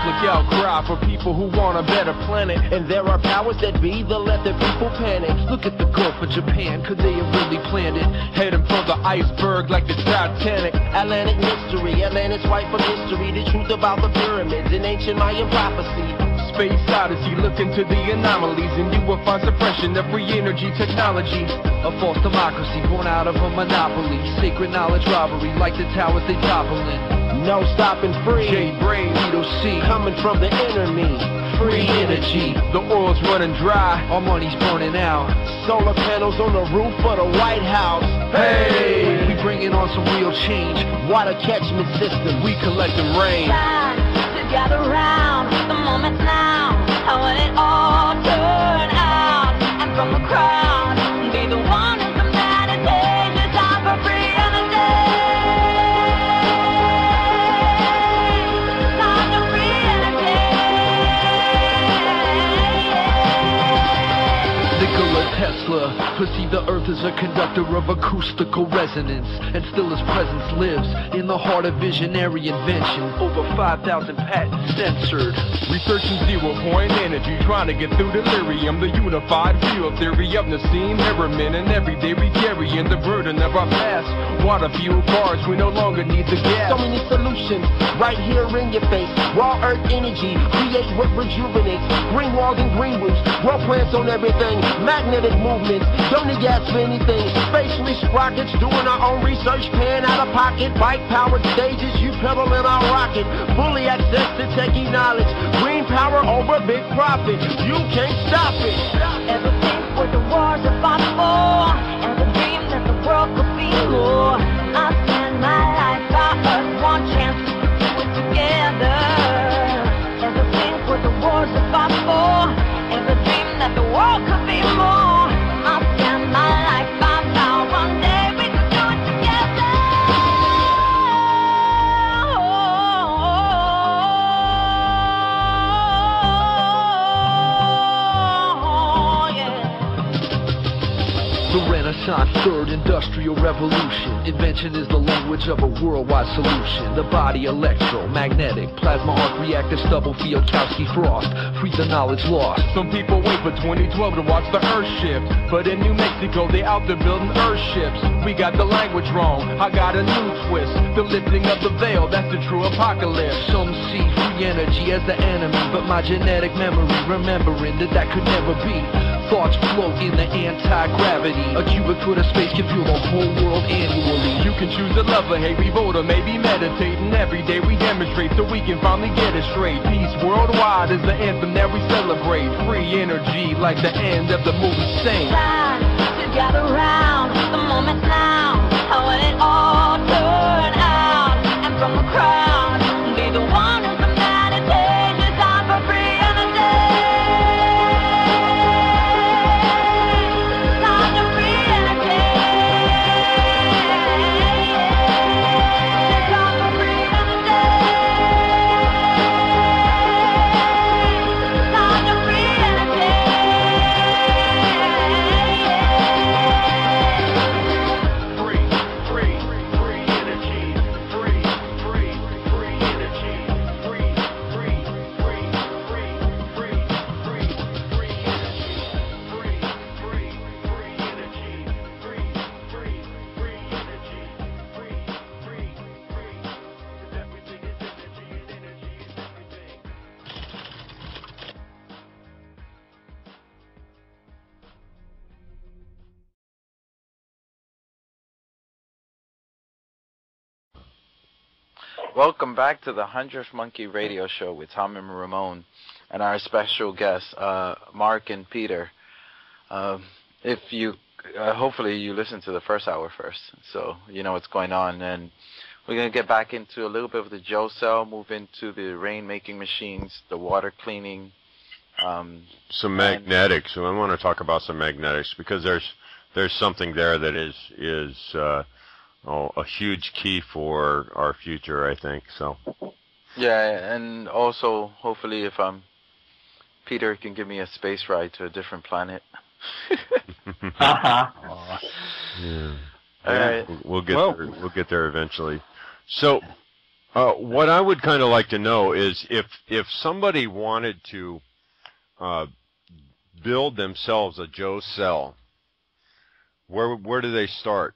public outcry for people who want a better planet. And there are powers that be that let the people panic. Look at the Gulf of Japan, could they have really planned it? Heading for the iceberg like the Titanic. Atlantic mystery, Atlantis white from history. The truth about the pyramids in ancient Mayan prophecy. Space Odyssey, look into the anomalies, and you will find suppression of free energy technology. A false democracy born out of a monopoly. Sacred knowledge robbery, like the towers they toppling. No stopping free. J-Brain, Vito C. Coming from the enemy. Free energy. The oil's running dry, our money's burning out. Solar panels on the roof of the White House. Hey, we bringing on some real change. Water catchment system. We collecting rain. Time to gather round. The moment's now. I want it all turn out. And from the crowd, be the one who's the meditation. Time for free energy. Time for free energy. Nikola Tesla perceived the earth as a conductor of acoustical resonance, and still his presence lives in the heart of visionary invention. Over 5,000 patents censored. Researching zero-point energy, trying to get through delirium. The unified field theory of Nassim Harriman, and every day we carry in the burden of our past. Water fuel cars, we no longer need the gas. So many solutions right here in your face. Raw earth energy, create what rejuvenates. Green walls and green roofs, grow plants on everything. Magnetic movements, don't need gas for anything. Spaceless rockets, doing our own research, paying out of pocket. Bike-powered stages, you pedal in our rocket. Fully access to techie knowledge. Green power over big profit. You can't stop it. Ever think what the wars are fought for? Ever dream that the world could be more? I spend my life by us, one chance to do it together. Ever think what the wars are fought for? Ever dream that the world could be more? I spend my life by now, one day we could do it together. The Renaissance, third industrial revolution. Invention is the language of a worldwide solution. The body electromagnetic, plasma arc reactive, stubble Fielkowski frost. Free the knowledge lost. Some people wait for 2012 to watch the Earth shift, but in New Mexico they out there building Earthships. We got the language wrong, I got a new twist. The lifting of the veil, that's the true apocalypse. Some see free energy as the enemy, but my genetic memory remembering that could never be. Thoughts float in the anti-gravity. A cubic foot of space can fuel the whole world annually. You can choose to love or hate, revolt or maybe meditate. And every day we demonstrate so we can finally get it straight. Peace worldwide is the anthem that we celebrate. Free energy like the end of the movie Saint. Time to gather round. The moment's now. I want it all turn out. And from the crowd, be the one who's the meditation. Time for free energy. Welcome back to the 100th Monkey Radio Show with Tom and Ramon and our special guests, Mark and Peter. If you, hopefully you listened to the first hour first, so you know what's going on. And we're going to get back into a little bit of the Joe cell, move into the rain-making machines, the water cleaning. Some magnetics. So I want to talk about some magnetics because there's something there that is a huge key for our future, I think. So. Yeah, and also hopefully if Peter can give me a space ride to a different planet. Yeah. All right. We'll get there eventually. So, What I would kind of like to know is if somebody wanted to build themselves a Joe cell, where do they start?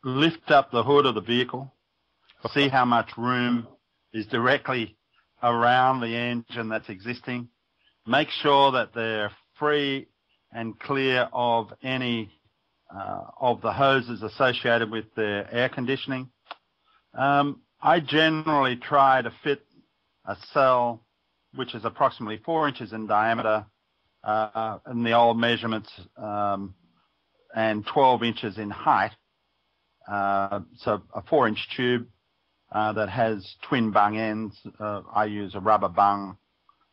Lift up the hood of the vehicle, see how much room is directly around the engine that's existing. Make sure that they're free and clear of any of the hoses associated with their air conditioning. I generally try to fit a cell which is approximately 4 inches in diameter in the old measurements and 12 inches in height. So a 4-inch tube that has twin bung ends. I use a rubber bung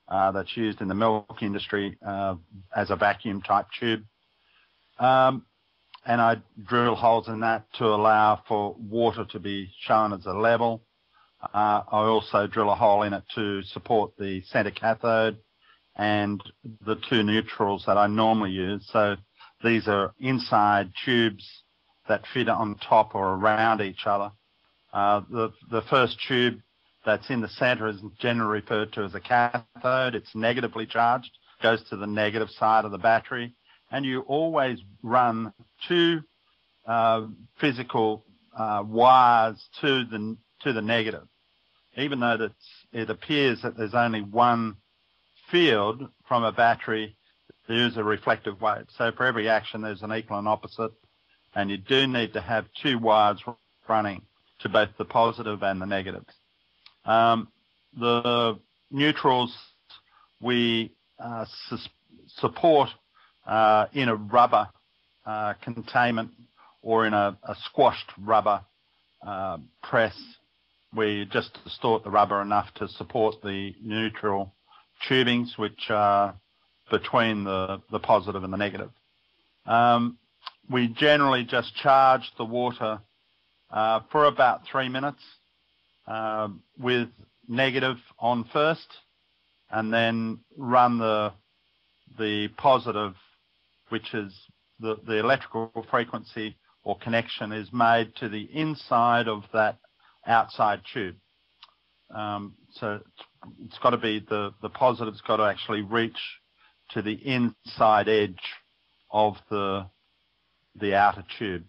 that's used in the milk industry as a vacuum type tube. And I drill holes in that to allow for water to be shown as a level. I also drill a hole in it to support the center cathode and the two neutrals that I normally use. So these are inside tubes that fit on top or around each other. The first tube that's in the center is generally referred to as a cathode. It's negatively charged, goes to the negative side of the battery. And you always run two physical wires to the negative, even though it appears that there's only one field from a battery. There is a reflective wave. So for every action, there's an equal and opposite, and you do need to have two wires running to both the positive and the negatives. The neutrals we support in a rubber containment or in a squashed rubber press where you just distort the rubber enough to support the neutral tubings, which are between the positive and the negative. We generally just charge the water for about 3 minutes with negative on first, and then run the positive, which is the electrical frequency or connection is made to the inside of that outside tube. So it's got to be the positive's got to actually reach to the inside edge of the outer tube.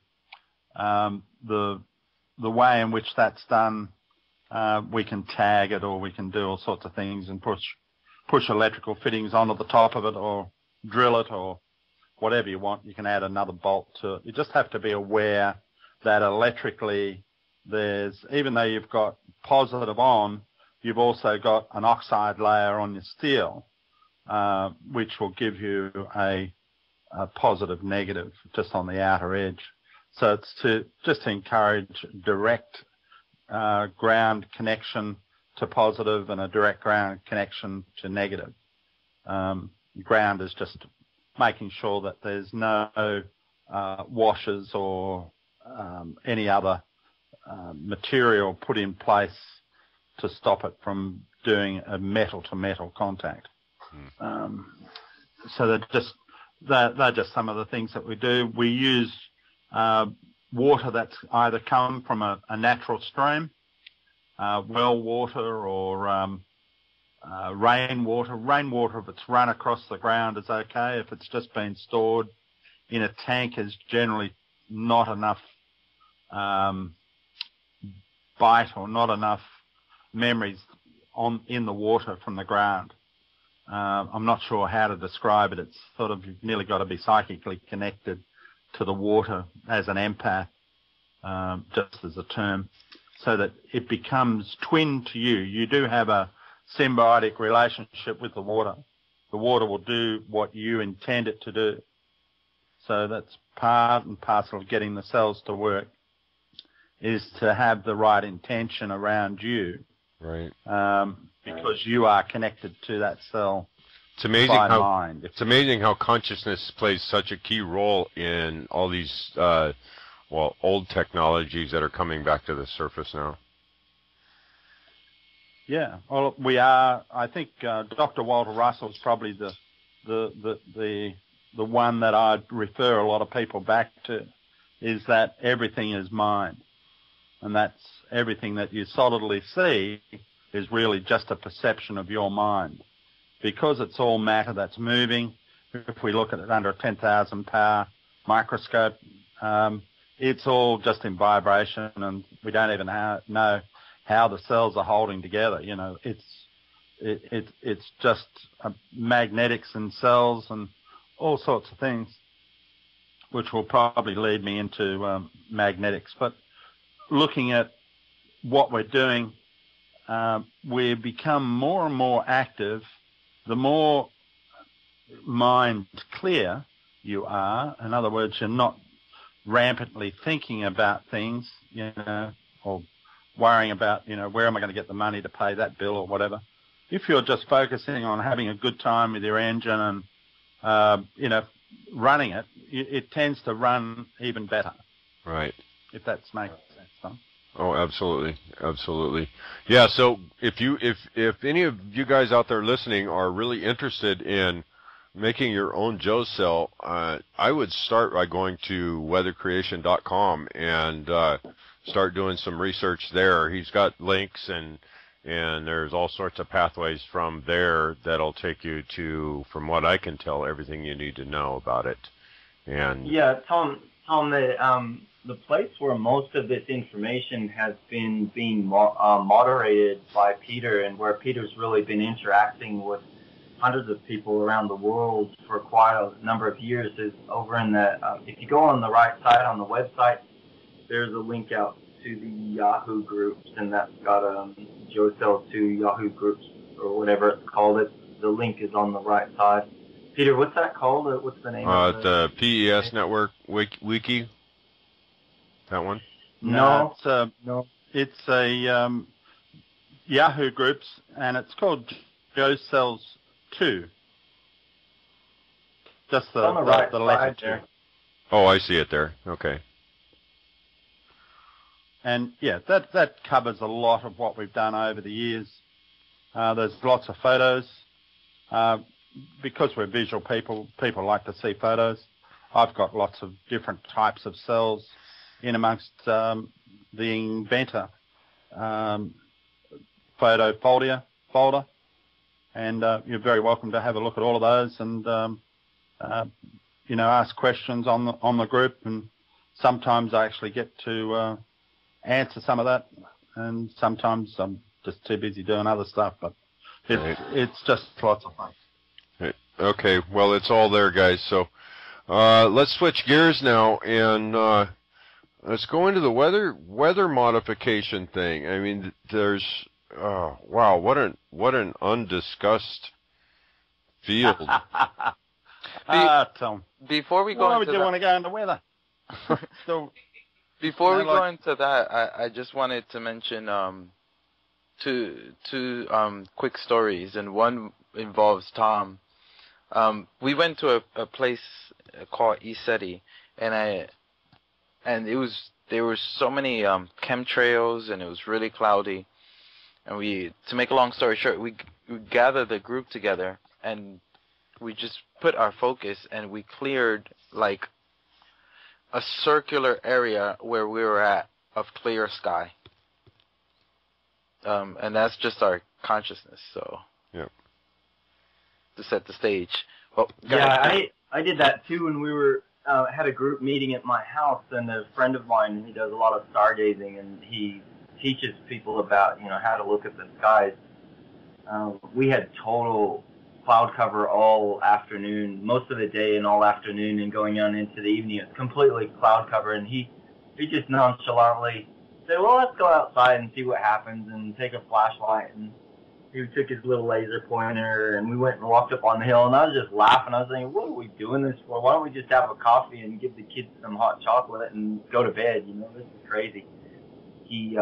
The way in which that's done, we can tag it, or we can do all sorts of things and push electrical fittings onto the top of it, or drill it, or whatever you want. You can add another bolt to it. You just have to be aware that electrically there's, even though you've got positive on, you've also got an oxide layer on your steel, which will give you a positive negative just on the outer edge. So it's to encourage direct ground connection to positive and a direct ground connection to negative. Ground is just making sure that there's no washers or any other material put in place to stop it from doing a metal-to-metal contact. So they're just some of the things that we do. We use water that's either come from a natural stream, well water, or rainwater. Rainwater, if it's run across the ground, is okay. If it's just been stored in a tank, is generally not enough bite or not enough memories in the water from the ground. I'm not sure how to describe it. It's sort of, you've nearly got to be psychically connected to the water as an empath, just as a term, so that it becomes twin to you. You do have a symbiotic relationship with the water. The water will do what you intend it to do. So that's part and parcel of getting the cells to work, is to have the right intention around you. Right. Because you are connected to that cell. It's amazing by how mind. It's amazing how consciousness plays such a key role in all these old technologies that are coming back to the surface now. Yeah, well, we are. I think Dr. Walter Russell is probably the one that I'd refer a lot of people back to. Is that everything is mind. and that's everything that you solidly see is really just a perception of your mind. Because it's all matter that's moving, if we look at it under a 10,000 power microscope, it's all just in vibration, and we don't even know how the cells are holding together. You know, it's just magnetics in cells and all sorts of things, which will probably lead me into magnetics. But looking at what we're doing, we become more and more active. The more mind clear you are, in other words, you're not rampantly thinking about things, you know, or worrying about, you know, where am I going to get the money to pay that bill or whatever. If you're just focusing on having a good time with your engine and, you know, running it, it tends to run even better. Right. If that makes sense, huh? Oh, absolutely, absolutely. Yeah. So if any of you guys out there listening are really interested in making your own Joe cell, I would start by going to weathercreation.com and start doing some research there. He's got links and there's all sorts of pathways from there that'll take you to, from what I can tell, everything you need to know about it. And yeah, Tom, the place where most of this information has been being moderated by Peter, and where Peter's really been interacting with hundreds of people around the world for quite a number of years, is over in the, if you go on the right side on the website, there's a link out to the Yahoo groups, and that's got Joe Cell 2 Yahoo groups, or whatever it's called. The link is on the right side. Peter, what's that called? What's the name of the PES Network Wiki? That one? No, it's a Yahoo groups, and it's called Joe Cells 2. Just the letter 2. Oh, I see it there. Okay. And yeah, that covers a lot of what we've done over the years. There's lots of photos. Because we're visual people like to see photos. I've got lots of different types of cells in amongst the Inventor photo folder. And you're very welcome to have a look at all of those and, you know, ask questions on the group. And sometimes I actually get to answer some of that, and sometimes I'm just too busy doing other stuff. But it's just lots of fun. Okay, well, it's all there, guys. So let's switch gears now and let's go into the weather modification thing. I mean, there's wow, what an undiscussed field. Tom, Before we go why into would you want to go into weather? Before we go into that, I just wanted to mention two quick stories, and one involves Tom. We went to a place called ECETI, and there were so many chemtrails, and it was really cloudy. And to make a long story short, we gathered the group together, and we just put our focus, and we cleared like a circular area where we were at of clear sky. And that's just our consciousness. So. Yep. To set the stage. Well, yeah, I did that too when we were had a group meeting at my house, and a friend of mine, he does a lot of stargazing, and he teaches people about, you know, how to look at the skies. We had total cloud cover all afternoon, most of the day and all afternoon, and going on into the evening. It's completely cloud cover, and he just nonchalantly said, well, let's go outside and see what happens, and take a flashlight. And he took his little laser pointer, and we went and walked up on the hill, and I was just laughing. I was thinking, what are we doing this for? Why don't we just have a coffee and give the kids some hot chocolate and go to bed? You know, this is crazy. He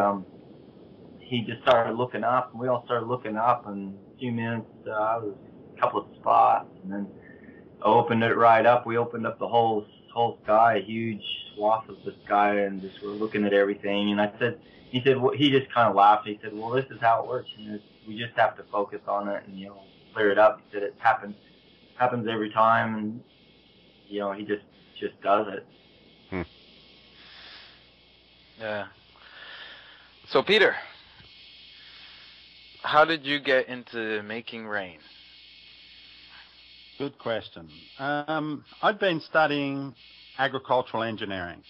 just started looking up, and we all started looking up, and in a few minutes, I was a couple of spots, and then I opened it right up. We opened up the whole sky, a huge swath of the sky, and just were looking at everything. And he just kind of laughed. He said, well, this is how it works. You know, we just have to focus on it and, you know, clear it up. He said it happens every time, and, you know, he just does it. Yeah. So, Peter, how did you get into making rain? Good question. I'd been studying agricultural engineering.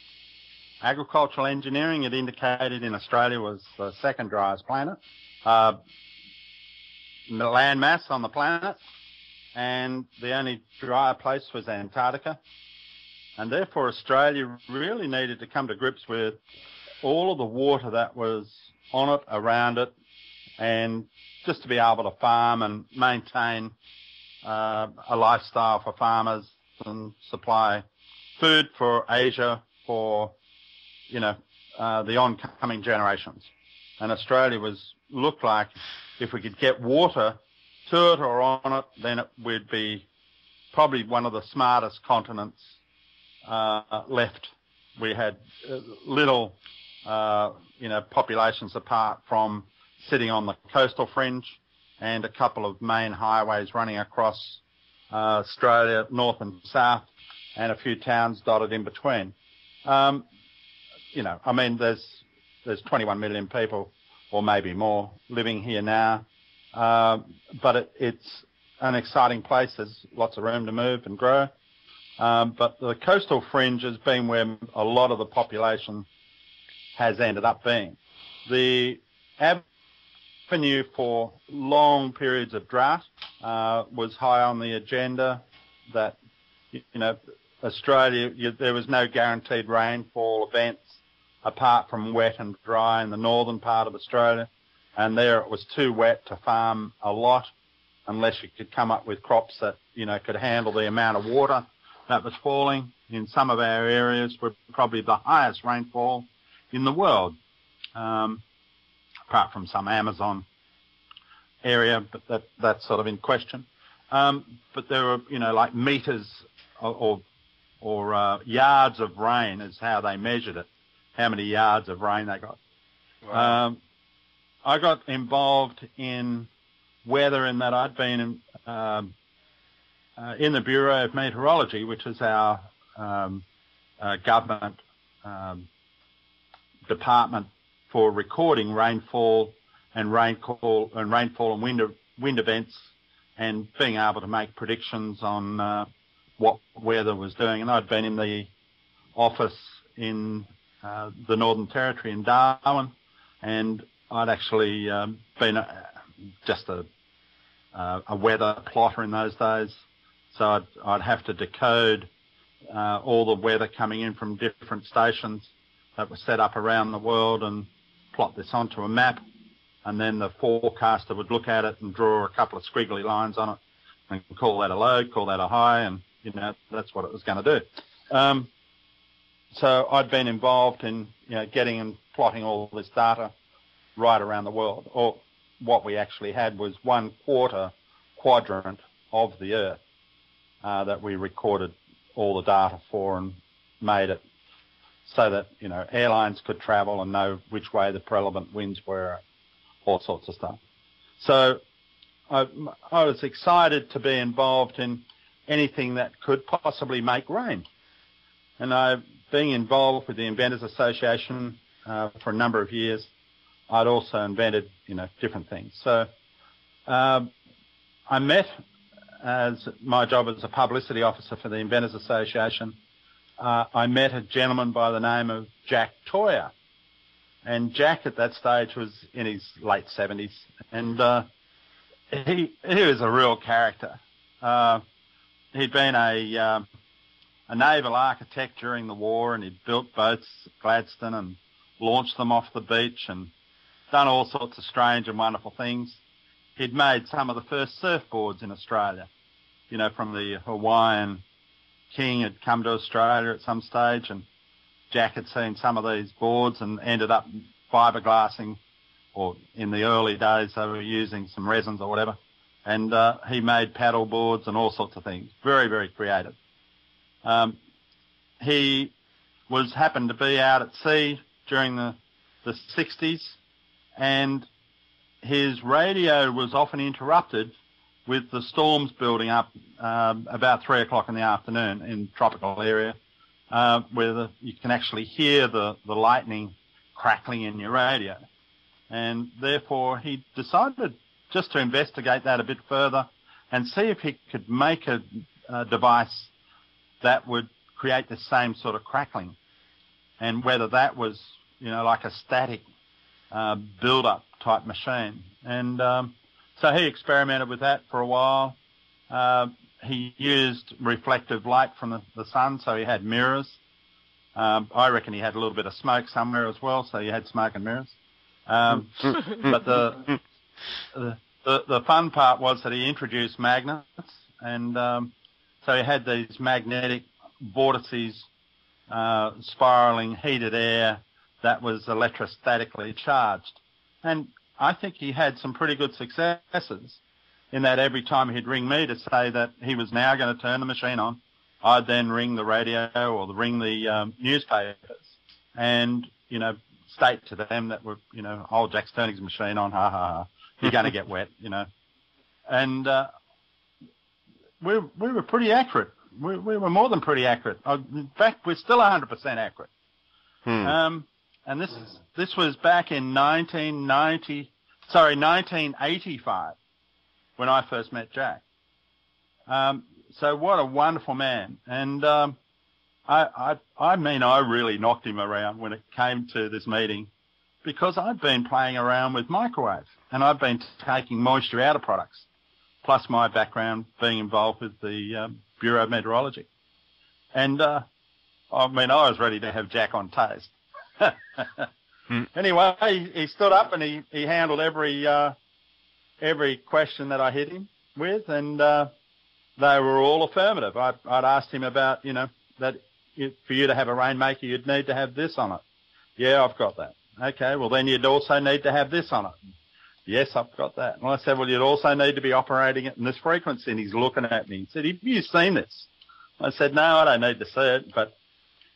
Agricultural engineering, it indicated in Australia, was the second driest planet, land mass on the planet, and the only drier place was Antarctica. And therefore Australia really needed to come to grips with all of the water that was on it, around it, and just to be able to farm and maintain a lifestyle for farmers and supply food for Asia for, the oncoming generations. And Australia looked like if we could get water to it or on it, then it would be probably one of the smartest continents left. We had little, populations apart from sitting on the coastal fringe, and a couple of main highways running across Australia, north and south, and a few towns dotted in between. There's 21 million people, or maybe more, living here now. But it's an exciting place. There's lots of room to move and grow. But the coastal fringe has been where a lot of the population has ended up being. The avenue for long periods of drought was high on the agenda. That, Australia, there was no guaranteed rainfall events apart from wet and dry in the northern part of Australia. And there it was too wet to farm a lot unless you could come up with crops that, could handle the amount of water that was falling. In some of our areas were probably the highest rainfall in the world, apart from some Amazon area, but that's sort of in question. But there were, like meters or yards of rain is how they measured it, how many yards of rain they got. Wow. I got involved in weather in that I'd been in the Bureau of Meteorology, which is our government department for recording rainfall and rainfall and wind events, and being able to make predictions on what weather was doing. And I'd been in the office in the Northern Territory in Darwin, and I'd actually been just a weather plotter in those days. So I'd have to decode all the weather coming in from different stations that were set up around the world and plot this onto a map. And then the forecaster would look at it and draw a couple of squiggly lines on it and call that a low, call that a high, and, that's what it was going to do. So I'd been involved in, getting and plotting all this data right around the world. Or what we actually had was 1/4 quadrant of the Earth that we recorded all the data for and made it so that, airlines could travel and know which way the relevant winds were, all sorts of stuff. So I was excited to be involved in anything that could possibly make rain. And being involved with the Inventors Association for a number of years, I'd also invented, different things. So I met, as my job as a publicity officer for the Inventors Association, I met a gentleman by the name of Jack Toyer. And Jack at that stage was in his late 70s. And he was a real character. He'd been a naval architect during the war, and he'd built boats at Gladstone and launched them off the beach and done all sorts of strange and wonderful things. He'd made some of the first surfboards in Australia. From the Hawaiian king had come to Australia at some stage, and Jack had seen some of these boards and ended up fiberglassing, or in the early days they were using some resins or whatever. And he made paddle boards and all sorts of things. Very, very creative. He happened to be out at sea during the 60s, and his radio was often interrupted with the storms building up about 3 o'clock in the afternoon in tropical area, where you can actually hear the lightning crackling in your radio. And therefore he decided just to investigate that a bit further and see if he could make a device that would create the same sort of crackling, and whether that was, like a static build-up type machine. And so he experimented with that for a while. He used reflective light from the sun, so he had mirrors. I reckon he had a little bit of smoke somewhere as well, so you had smoke and mirrors. But the fun part was that he introduced magnets, and so he had these magnetic vortices, spiraling heated air that was electrostatically charged. And I think he had some pretty good successes in that every time he'd ring me to say that he was now going to turn the machine on, I'd then ring the radio or ring the newspapers and, state to them that we're, old Jack's turning his machine on, ha, ha, ha, you're going to get wet, And we were pretty accurate. We were more than pretty accurate. In fact, we're still 100% accurate. And this was back in 1985 when I first met Jack. So what a wonderful man. And I really knocked him around when it came to this meeting, because I'd been playing around with microwaves and I'd been taking moisture out of products, plus my background being involved with the Bureau of Meteorology. And I was ready to have Jack on toast. Anyway, he stood up and he handled every question that I hit him with, and they were all affirmative. I'd asked him about, that for you to have a rainmaker, you'd need to have this on it. Yeah, I've got that. Okay, well, then you'd also need to have this on it. Yes, I've got that. And I said, well, you'd also need to be operating it in this frequency. And he's looking at me. He said, have you seen this? I said, no, I don't need to see it, but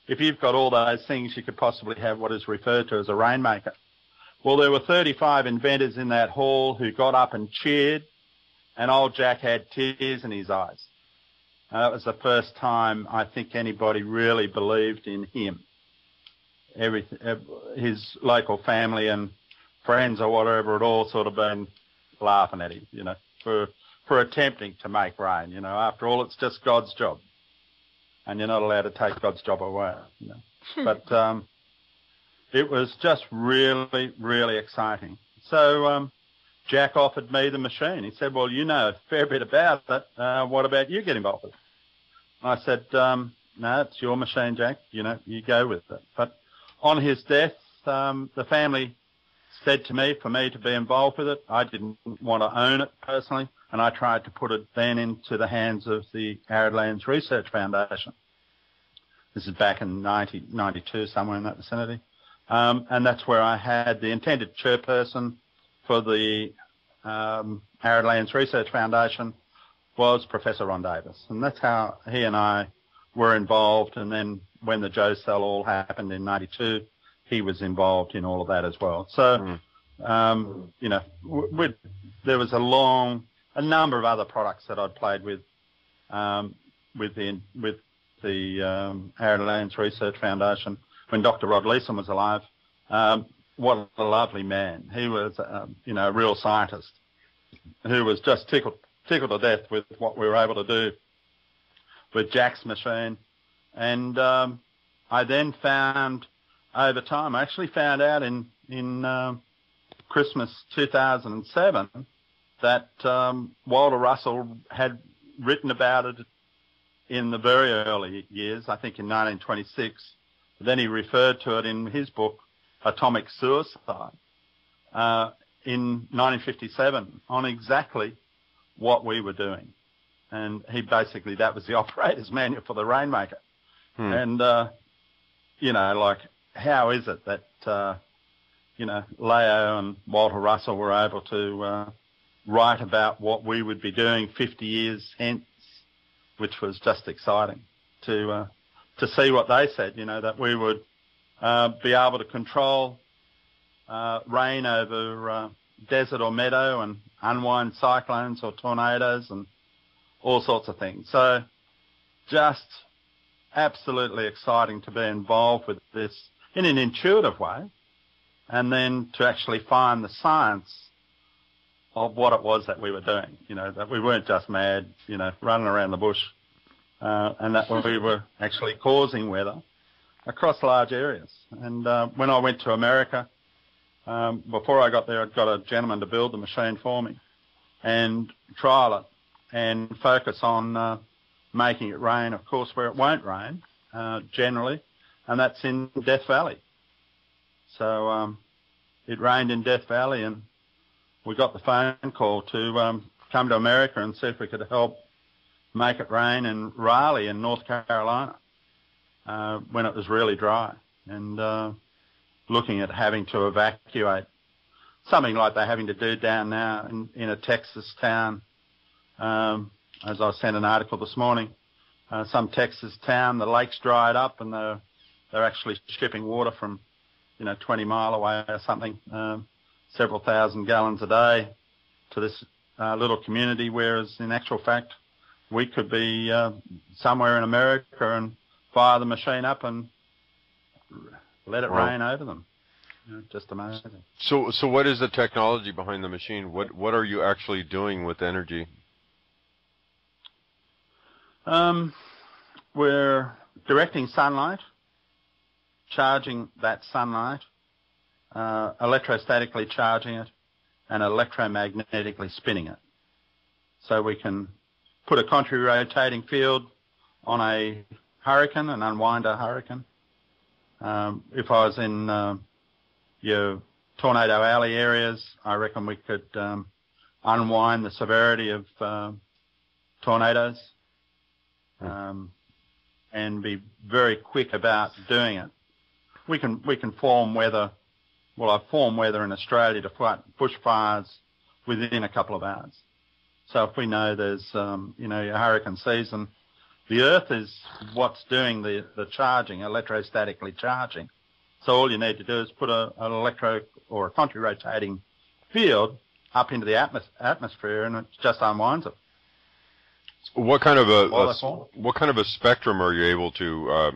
if you've got all those things, you could possibly have what is referred to as a rainmaker. Well, there were 35 inventors in that hall who got up and cheered, and old Jack had tears in his eyes. It was the first time I think anybody really believed in him. His local family and friends or whatever had all sort of been laughing at him, for attempting to make rain. After all, it's just God's job. And you're not allowed to take God's job away, But it was just really, really exciting. So Jack offered me the machine. He said, well, you know a fair bit about it. What about you get involved with it? I said, no, it's your machine, Jack. You go with it. But on his death, the family said to me for me to be involved with it. I didn't want to own it personally, and I tried to put it then into the hands of the Arid Lands Research Foundation. This is back in 1992, somewhere in that vicinity. And that's where I had the intended chairperson for the Arid Lands Research Foundation was Professor Ron Davis. And that's how he and I were involved. And then when the Joe Cell all happened in 92, he was involved in all of that as well. So, there was a number of other products that I'd played with the Arid Lands Research Foundation when Dr. Rod Leeson was alive. What a lovely man. He was, a real scientist who was just tickled to death with what we were able to do with Jack's machine. And I then found over time, I actually found out in Christmas 2007 that Walter Russell had written about it in the very early years, I think in 1926. Then he referred to it in his book, Atomic Suicide, in 1957 on exactly what we were doing. And that was the operator's manual for the Rainmaker. And, how is it that, Leo and Walter Russell were able to write about what we would be doing 50 years hence, which was just exciting to see what they said, that we would be able to control rain over desert or meadow and unwind cyclones or tornadoes and all sorts of things. So just absolutely exciting to be involved with this in an intuitive way and then to actually find the science of what it was that we were doing, that we weren't just mad, running around the bush, and that we were actually causing weather across large areas. And when I went to America, before I got there, I'd got a gentleman to build the machine for me and trial it and focus on making it rain, of course, where it won't rain generally, and that's in Death Valley. So it rained in Death Valley, and we got the phone call to come to America and see if we could help make it rain in Raleigh in North Carolina when it was really dry, and looking at having to evacuate, something like they're having to do down now in a Texas town. As I sent an article this morning, some Texas town, the lake's dried up, and they're actually shipping water from 20 mile away or something, several thousand gallons a day to this little community, whereas in actual fact we could be somewhere in America and fire the machine up and let it rain over them. Just amazing. So what is the technology behind the machine? What are you actually doing with energy? We're directing sunlight, charging that sunlight, electrostatically charging it, and electromagnetically spinning it. So we can put a contrary rotating field on a hurricane and unwind a hurricane. If I was in your tornado alley areas, I reckon we could unwind the severity of tornadoes and be very quick about doing it. We can form weather. Well, I've formed weather in Australia to fight bushfires within a couple of hours. So if we know there's your hurricane season, the Earth is what's doing the charging, electrostatically charging. So all you need to do is put an electro or a contrary rotating field up into the atmosphere, and it just unwinds it. What kind of a spectrum are you able to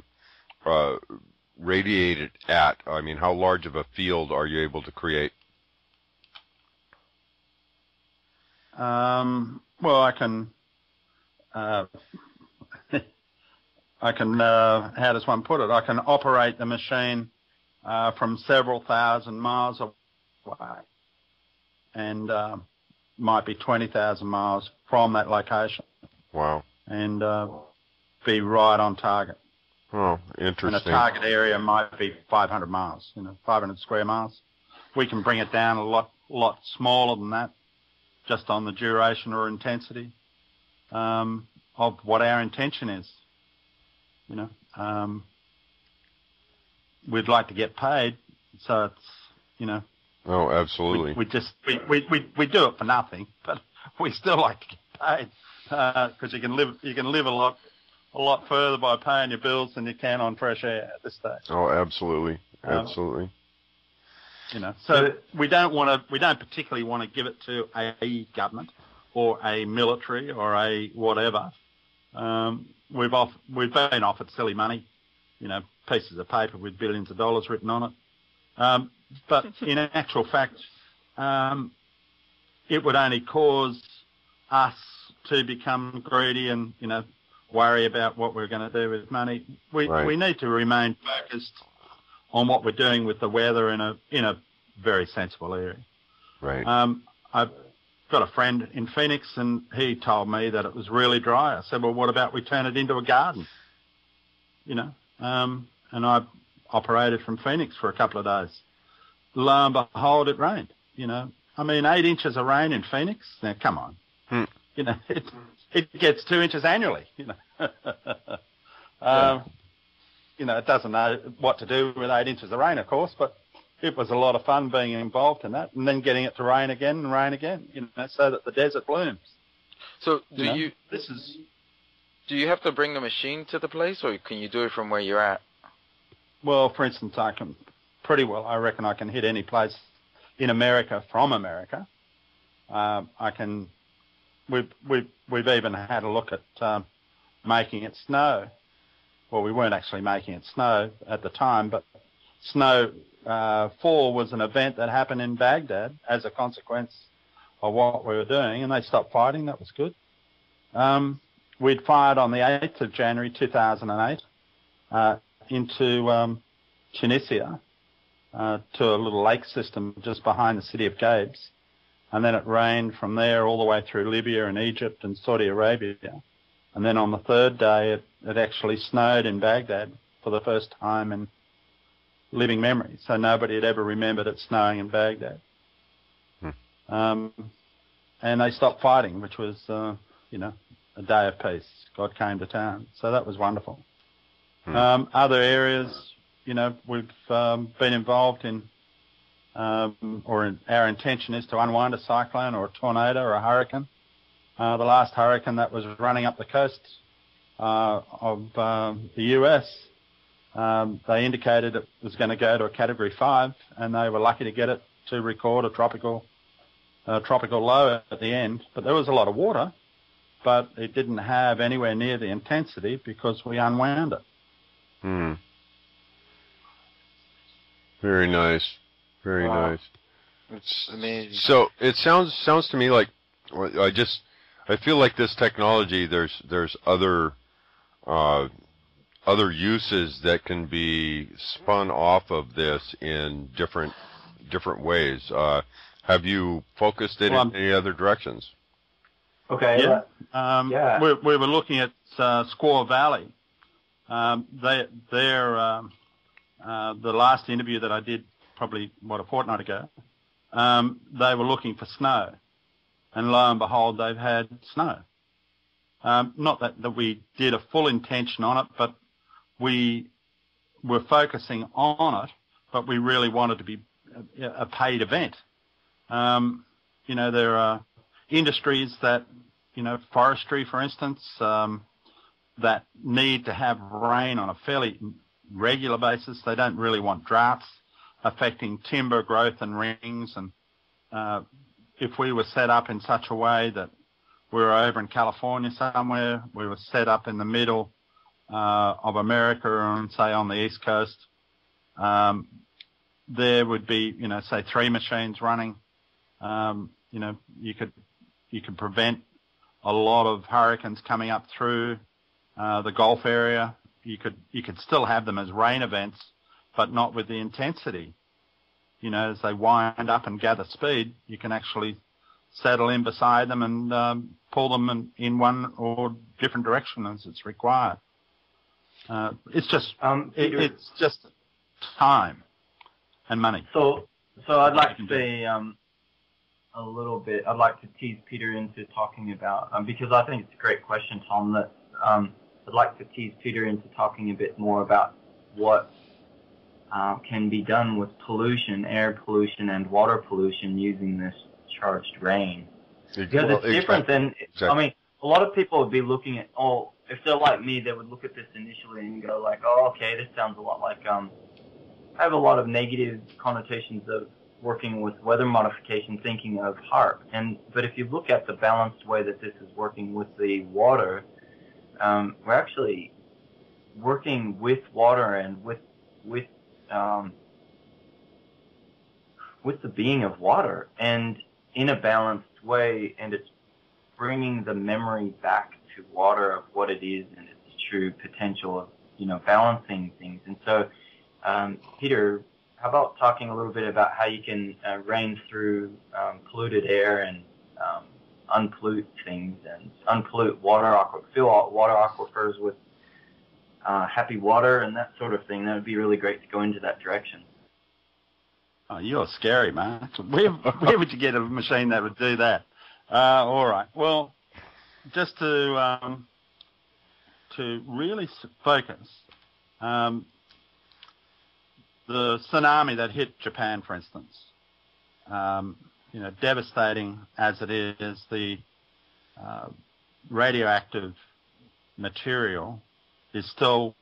radiate it at? I mean, how large of a field are you able to create? Well, I can. How does one put it? I can operate the machine from several thousand miles away, and might be 20,000 miles from that location. Wow. And be right on target. Oh, interesting. And a target area might be 500 miles, 500 square miles. We can bring it down a lot smaller than that, just on the duration or intensity of what our intention is. We'd like to get paid, so it's, Oh, absolutely. We do it for nothing, but we still like to get paid because you can live a lot further by paying your bills than you can on fresh air at this stage. Oh, absolutely, absolutely. So we don't particularly want to give it to a government or a military or a whatever. We've been offered silly money, pieces of paper with billions of dollars written on it. But in actual fact, it would only cause us to become greedy and, worry about what we're going to do with money. We need to remain focused on what we're doing with the weather in a very sensible area. Right. I've got a friend in Phoenix, and he told me that it was really dry. I said, well, what about we turn it into a garden? And I operated from Phoenix for a couple of days. Lo and behold, it rained. 8 inches of rain in Phoenix. Now, come on. It gets 2 inches annually. It doesn't know what to do with 8 inches of rain, of course, but it was a lot of fun being involved in that, and then getting it to rain again and rain again, so that the desert blooms. So do you have to bring the machine to the place, or can you do it from where you're at? Well, for instance, I can I reckon I can hit any place in America from America. We've even had a look at making it snow. Well, we weren't actually making it snow at the time, but snow fall was an event that happened in Baghdad as a consequence of what we were doing, and they stopped fighting. That was good. We'd fired on the 8th of January 2008 into Tunisia to a little lake system just behind the city of Gabes. And then it rained from there all the way through Libya and Egypt and Saudi Arabia. And then on the third day, it actually snowed in Baghdad for the first time in living memory. So nobody had ever remembered it snowing in Baghdad. And they stopped fighting, which was, a day of peace. God came to town. So that was wonderful. Other areas, we've been involved in, our intention is to unwind a cyclone or a tornado or a hurricane. The last hurricane that was running up the coast of the US, they indicated it was going to go to a Category 5, and they were lucky to get it to record a tropical low at the end. But there was a lot of water, but it didn't have anywhere near the intensity because we unwound it. Very nice. Very nice. It's amazing. So it sounds to me like I feel like this technology. There's other uses that can be spun off of this in different ways. Have you focused it in any other directions? Okay. Yeah. We were looking at Squaw Valley. The last interview that I did, probably, a fortnight ago, they were looking for snow. And lo and behold, they've had snow. Not that we did a full intention on it, but we were focusing on it, but we really wanted to be a paid event. There are industries that, forestry, for instance, that need to have rain on a fairly regular basis. They don't really want droughts affecting timber growth and rings. And if we were set up in such a way that we were over in California somewhere, we were set up in the middle of America and, say, on the East Coast, there would be, say, 3 machines running. You could prevent a lot of hurricanes coming up through the Gulf area. You could still have them as rain events, but not with the intensity. As they wind up and gather speed, you can actually settle in beside them and pull them in one or different direction as it's required. It's just it's just time and money. So I'd like to say a little bit. I'd like to tease Peter into talking about because I think it's a great question, Tom. That I'd like to tease Peter into talking a bit more about what can be done with pollution, air pollution, and water pollution using this charged rain. Because it's different than, I mean, a lot of people would be looking at, if they're like me, they would look at this initially and go like, okay, this sounds a lot like, I have a lot of negative connotations of working with weather modification, thinking of HAARP. But if you look at the balanced way that this is working with the water, we're actually working with water and with the being of water and in a balanced way, and it's bringing the memory back to water of what it is and its true potential of, balancing things. And so, Peter, how about talking a little bit about how you can rein through polluted air and unpollute things and unpollute water, fill water aquifers with happy water and that sort of thing? That would be really great to go into that direction. Oh, you're scary, man. Where would you get a machine that would do that? All right. Well, just to really focus, the tsunami that hit Japan, for instance, devastating as it is, the radioactive material is still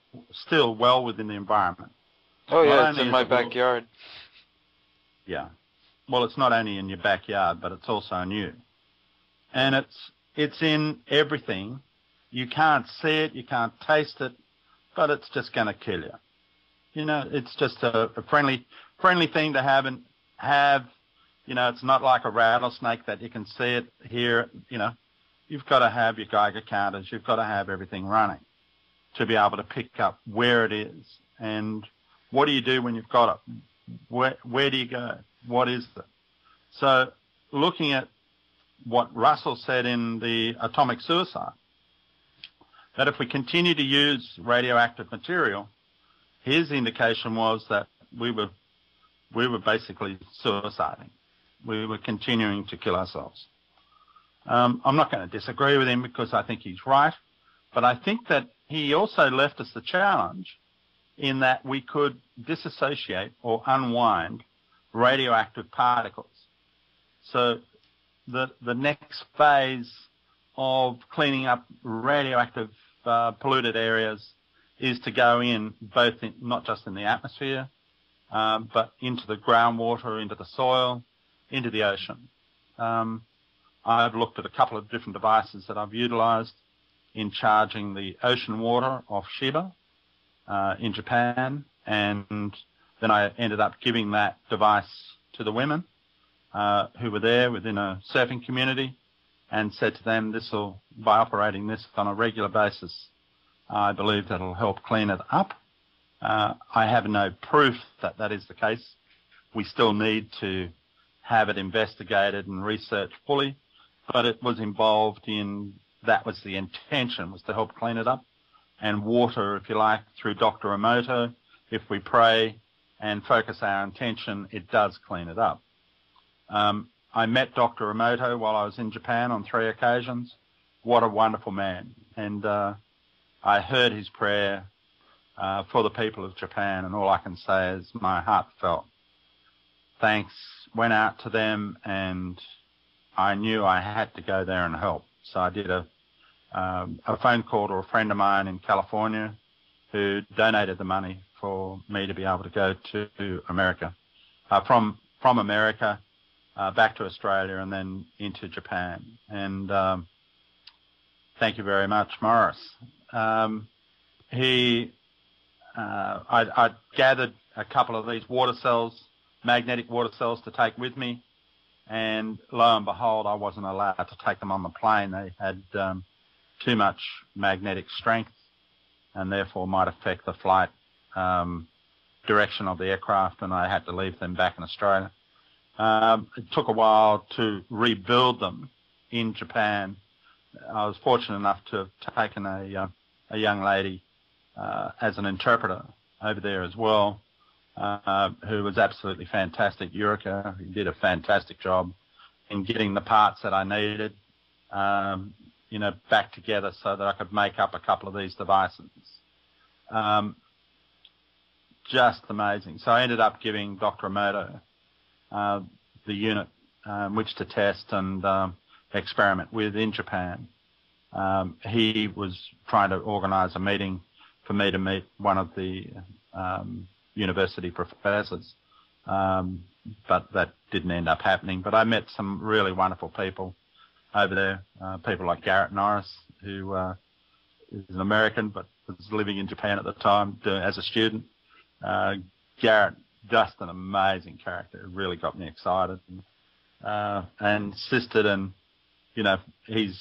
well within the environment. Oh, yeah, it's in my backyard. Yeah. Well, it's not only in your backyard, but it's also in you. And it's in everything. You can't see it, you can't taste it, but it's just going to kill you. it's just a friendly thing to have, and it's not like a rattlesnake that you can see it here. You've got to have your Geiger counters. You've got to have everything running to be able to pick up where it is. And what do you do when you've got it? Where do you go? What is it? So looking at what Russell said in the Atomic Suicide, that if we continue to use radioactive material, his indication was that we were basically suiciding. We were continuing to kill ourselves. I'm not going to disagree with him because I think he's right, but I think that he also left us the challenge in that we could disassociate or unwind radioactive particles. So the next phase of cleaning up radioactive polluted areas is to go in both not just in the atmosphere, but into the groundwater, into the soil, into the ocean. I've looked at a couple of different devices that I've utilized in charging the ocean water off Shiba in Japan, and then I ended up giving that device to the women who were there within a surfing community, and said to them, by operating this on a regular basis, I believe that'll help clean it up. I have no proof that that is the case. We still need to have it investigated and researched fully, but it was involved in, that was the intention, was to help clean it up. And water, if you like, through Dr. Emoto, if we pray and focus our intention, it does clean it up. I met Dr. Emoto while I was in Japan on 3 occasions. What a wonderful man. And I heard his prayer for the people of Japan, and all I can say is my heartfelt thanks went out to them, and I knew I had to go there and help. So I did a phone call to a friend of mine in California who donated the money for me to be able to go to America, from America back to Australia and then into Japan. And thank you very much, Morris. I gathered a couple of these water cells, magnetic water cells, to take with me, and lo and behold, I wasn't allowed to take them on the plane. They had too much magnetic strength and therefore might affect the flight direction of the aircraft, and I had to leave them back in Australia. It took a while to rebuild them in Japan. I was fortunate enough to have taken a young lady as an interpreter over there as well, who was absolutely fantastic, Yurika, who did a fantastic job in getting the parts that I needed, back together so that I could make up a couple of these devices. Just amazing. So I ended up giving Dr. Emoto the unit which to test and experiment with in Japan. He was trying to organize a meeting for me to meet one of the university professors, but that didn't end up happening. But I met some really wonderful people over there, people like Garrett Norris, who is an American but was living in Japan at the time as a student. Garrett, just an amazing character. It really got me excited and insisted, and he's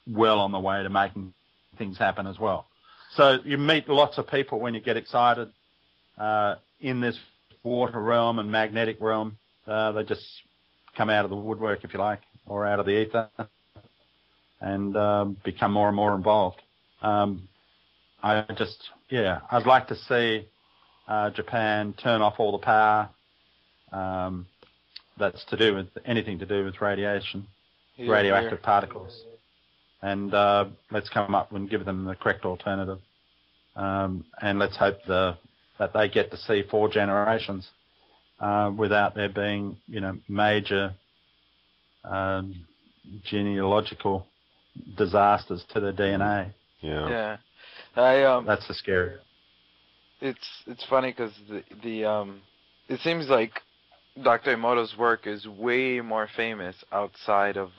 well on the way to making things happen as well. So you meet lots of people when you get excited in this water realm and magnetic realm. They just come out of the woodwork, if you like, or out of the ether, and become more and more involved. I'd like to see Japan turn off all the power that's to do with anything to do with radiation, radioactive particles, and let's come up and give them the correct alternative, and let's hope that they get to see 4 generations without there being major genealogical disasters to the DNA. Yeah. That's the scary. It's funny because it seems like Dr. Emoto's work is way more famous outside of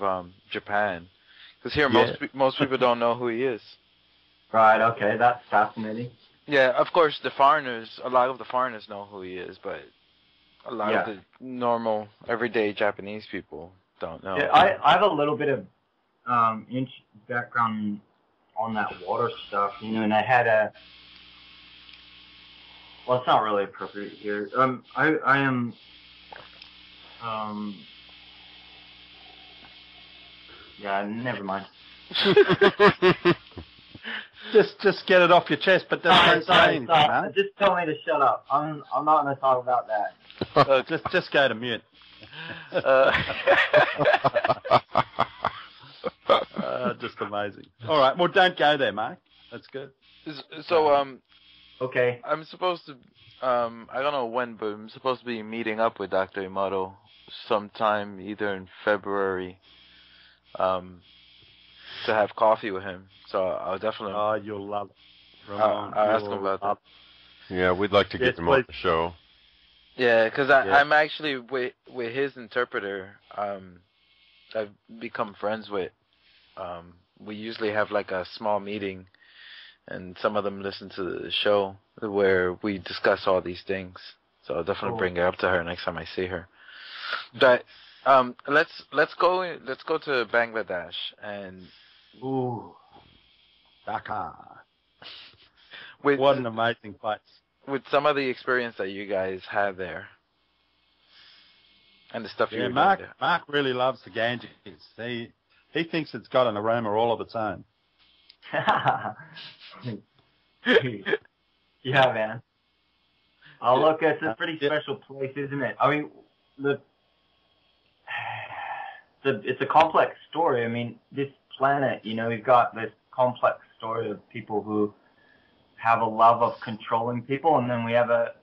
Japan, because here most people don't know who he is. Right. Okay, that's fascinating. Yeah, of course, a lot of the foreigners know who he is, but a lot of the normal, everyday Japanese people don't know. Yeah, I have a little bit of background on that water stuff, and I had well, it's not really appropriate here. I am, yeah, never mind. Just get it off your chest, but don't say anything, man. Just tell me to shut up. I'm not going to talk about that. Just go to mute. Just amazing. All right, well, don't go there, Mark. That's good. So, okay. I'm supposed to, I don't know when, but I'm supposed to be meeting up with Dr. Emoto sometime either in February, to have coffee with him. So I'll definitely. Oh, you'll love it. Ramon, I'll ask him about that. Yeah, we'd like to get him on the show. Yeah, because I'm actually with his interpreter. I've become friends with. We usually have like a small meeting, and some of them listen to the show where we discuss all these things. So I'll definitely bring it up to her next time I see her. But let's go to Bangladesh and. Ooh, Dhaka. What an amazing place. With some of the experience that you guys had there. And the stuff you were doing there. Mark really loves the Ganges. He thinks it's got an aroma all of its own. Yeah, man. Oh, look, it's a pretty special place, isn't it? I mean, it's a complex story. I mean, this planet, we've got this complex story of people who have a love of controlling people, and then we have a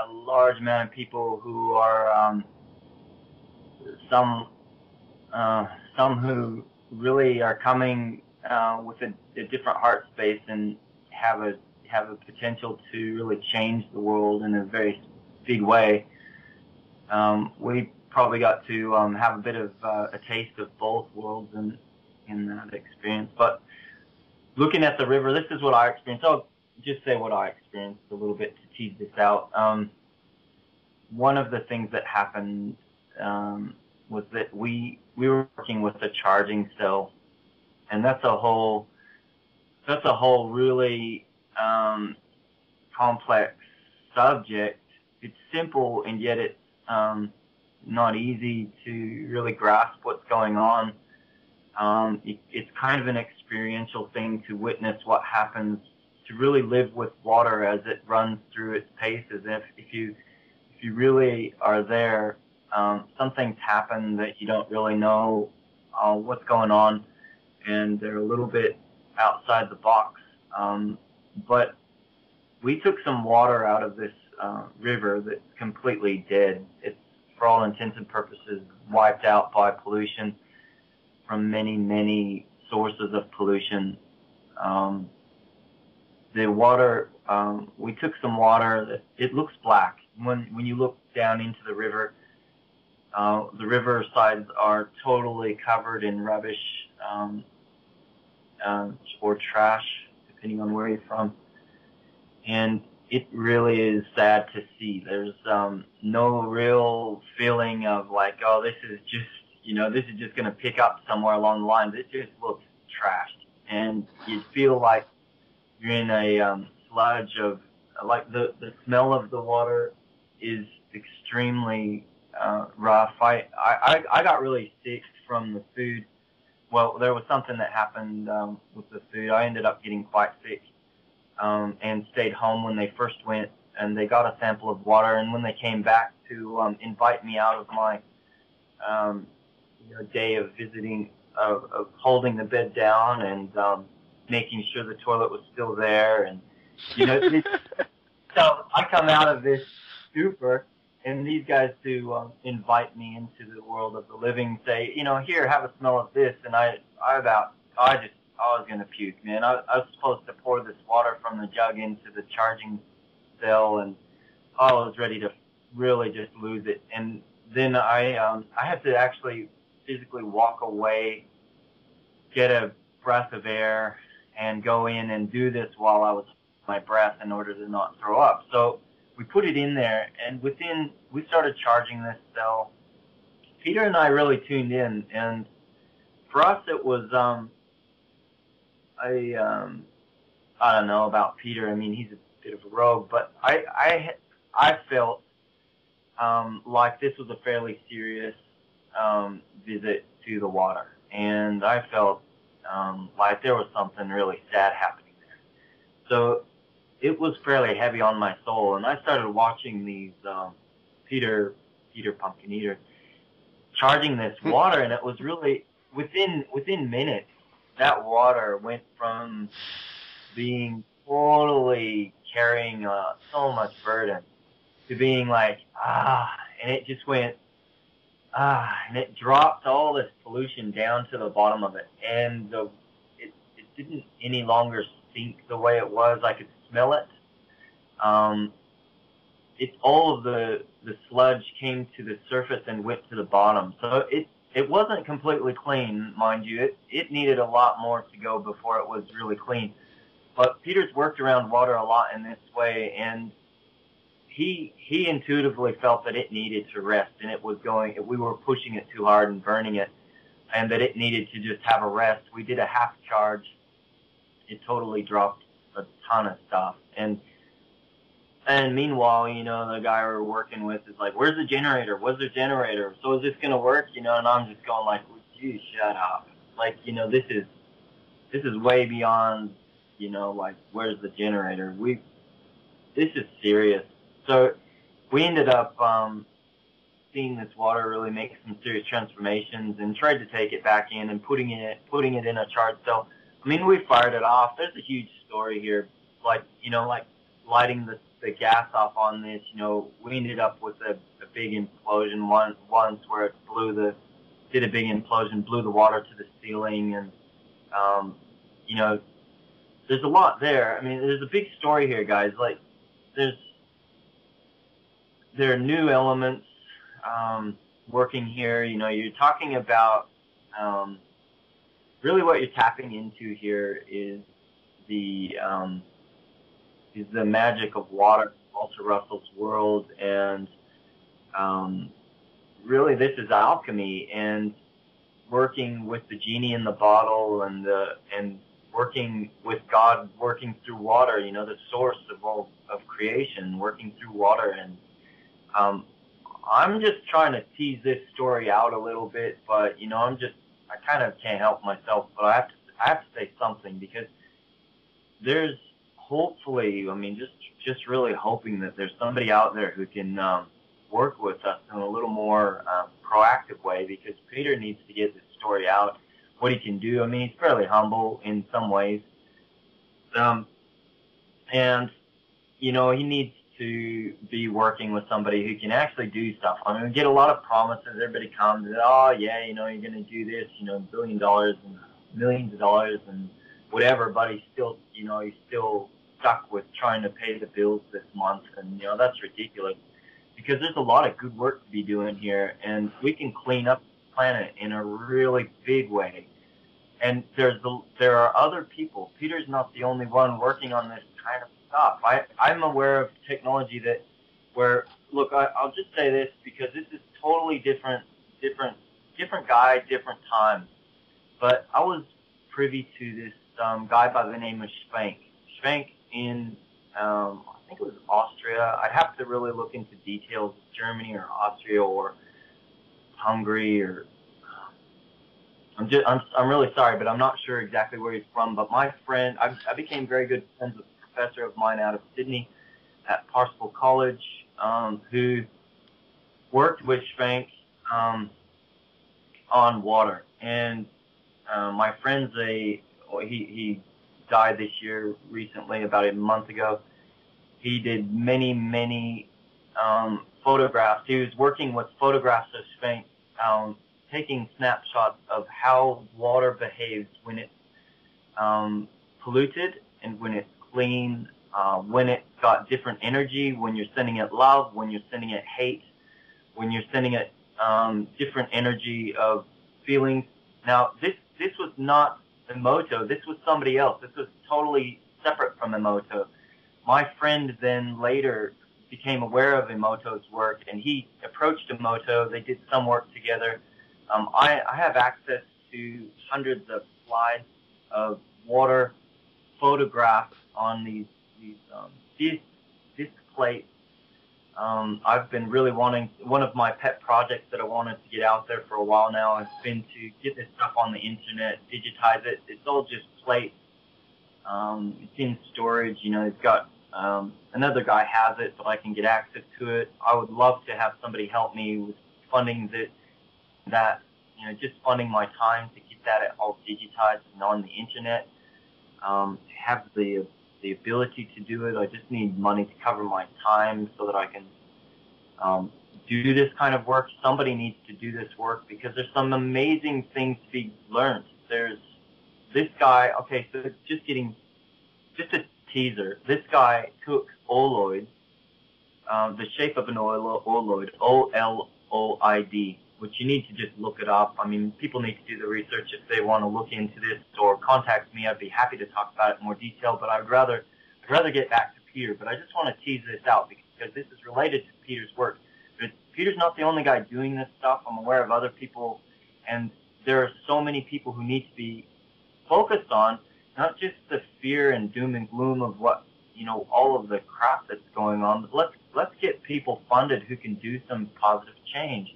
large amount of people who are some who really are coming with a different heart space and have a potential to really change the world in a very big way. We probably got to have a bit of a taste of both worlds in that experience. But looking at the river, this is what I experienced. I'll just say what I experienced a little bit to tease this out. One of the things that happened was that we were working with a charging cell, and that's a whole really complex subject. It's simple, and yet it's not easy to really grasp what's going on. It's kind of an experiential thing to witness what happens, to really live with water as it runs through its paces. If you really are there, some things happen that you don't really know what's going on, and they're a little bit outside the box. But we took some water out of this river that's completely dead. It's, for all intents and purposes, wiped out by pollution from many, many sources of pollution. The water, we took some water that it looks black. When you look down into the river sides are totally covered in rubbish or trash, depending on where you're from. And it really is sad to see. There's no real feeling of like, oh, this is just going to pick up somewhere along the lines. It just looks trashed. And you feel like you're in a sludge of, like the smell of the water is extremely rough. I got really sick from the food. Well, there was something that happened with the food. I ended up getting quite sick and stayed home when they first went, and they got a sample of water. And when they came back to invite me out of my day of visiting, of holding the bed down and making sure the toilet was still there, and so I come out of this stupor, and these guys to invite me into the world of the living, say, here, have a smell of this, and I was gonna puke, man. I was supposed to pour this water from the jug into the charging cell, and I was ready to really just lose it. And then I had to actually physically walk away, get a breath of air, and go in and do this while I was my breath in order to not throw up. So we put it in there, and we started charging this cell. Peter and I really tuned in, and for us it was I don't know about Peter. I mean, he's a bit of a rogue, but I felt like this was a fairly serious visit to the water, and I felt like there was something really sad happening there. So it was fairly heavy on my soul, and I started watching these Peter Pumpkin Eater charging this water, and it was really within minutes that water went from being totally carrying so much burden to being like and it just went and it dropped all this pollution down to the bottom of it, and it didn't any longer stink the way it was. I could smell it. All of the sludge came to the surface and went to the bottom. So it wasn't completely clean, mind you. It needed a lot more to go before it was really clean. But Peter's worked around water a lot in this way, and he intuitively felt that it needed to rest, and we were pushing it too hard and burning it, and that it needed to just have a rest. We did a half charge. It totally dropped a ton of stuff. And meanwhile, the guy we're working with is like, where's the generator? Where's the generator? So is this going to work? And I'm just going like, would you shut up? Like, this is way beyond, like, where's the generator? This is serious. So we ended up seeing this water really make some serious transformations, and tried to take it back in and putting it in a charge cell. I mean, we fired it off. There's a huge story here, like lighting the gas off on this. We ended up with a big implosion once where it did a big implosion, blew the water to the ceiling, and there's a lot there. I mean, there's a big story here, guys. Like, there are new elements working here. You're talking about really what you're tapping into here is the magic of water, Walter Russell's world, and really this is alchemy, and working with the genie in the bottle, and working with God, working through water, the source of creation, working through water. And I'm just trying to tease this story out a little bit, but I kind of can't help myself, but I have to say something, because there's hopefully, just really hoping that there's somebody out there who can work with us in a little more proactive way, because Peter needs to get this story out, what he can do. He's fairly humble in some ways, and he needs to be working with somebody who can actually do stuff. We get a lot of promises. Everybody comes and, oh yeah, you're going to do this, $1 billion and millions of dollars and whatever, but he's still stuck with trying to pay the bills this month, and that's ridiculous, because there's a lot of good work to be doing here, and we can clean up the planet in a really big way. And there are other people. Peter's not the only one working on this kind of stuff. I'm aware of technology look, I'll just say this, because this is totally different guy, different time. But I was privy to this guy by the name of Schwenk. Schwenk in, I think it was Austria. I'd have to really look into details of Germany or Austria or Hungary, or I'm really sorry, but I'm not sure exactly where he's from. But my friend, I became very good friends with a professor of mine out of Sydney at Parsifal College, who worked with Schwenk on water. And my friend's he died this year recently, about a month ago. He did many photographs. He was working with photographs of Schwenk, taking snapshots of how water behaves when it's polluted and when it's clean, when it's got different energy, when you're sending it love, when you're sending it hate, when you're sending it different energy of feelings. Now, this was not Emoto. This was somebody else. This was totally separate from Emoto. my friend then later became aware of Emoto's work, and he approached Emoto. They did some work together. I have access to hundreds of slides of water photographs on these disc plates. I've been really wanting, one of my pet projects that I wanted to get out there for a while now has been to get this stuff on the internet, digitize it. It's all just plates. It's in storage, you know, it's got, another guy has it, so I can get access to it. I would love to have somebody help me with funding that, you know, just funding my time to get that all digitized and on the internet. To have the ability to do it, I just need money to cover my time so that I can do this kind of work. Somebody needs to do this work because there's some amazing things to be learned. There's this guy, okay, so just a teaser. This guy took oloids, the shape of an oloid, O-L-O-I-D, which you need to just look it up. I mean, people need to do the research if they want to look into this or contact me. I'd be happy to talk about it in more detail, but I'd rather get back to Peter. But I just want to tease this out because this is related to Peter's work. But Peter's not the only guy doing this stuff. I'm aware of other people, and there are so many people who need to be focused on not just the fear and doom and gloom of what, you know, all of the crap that's going on, but let's get people funded who can do some positive change.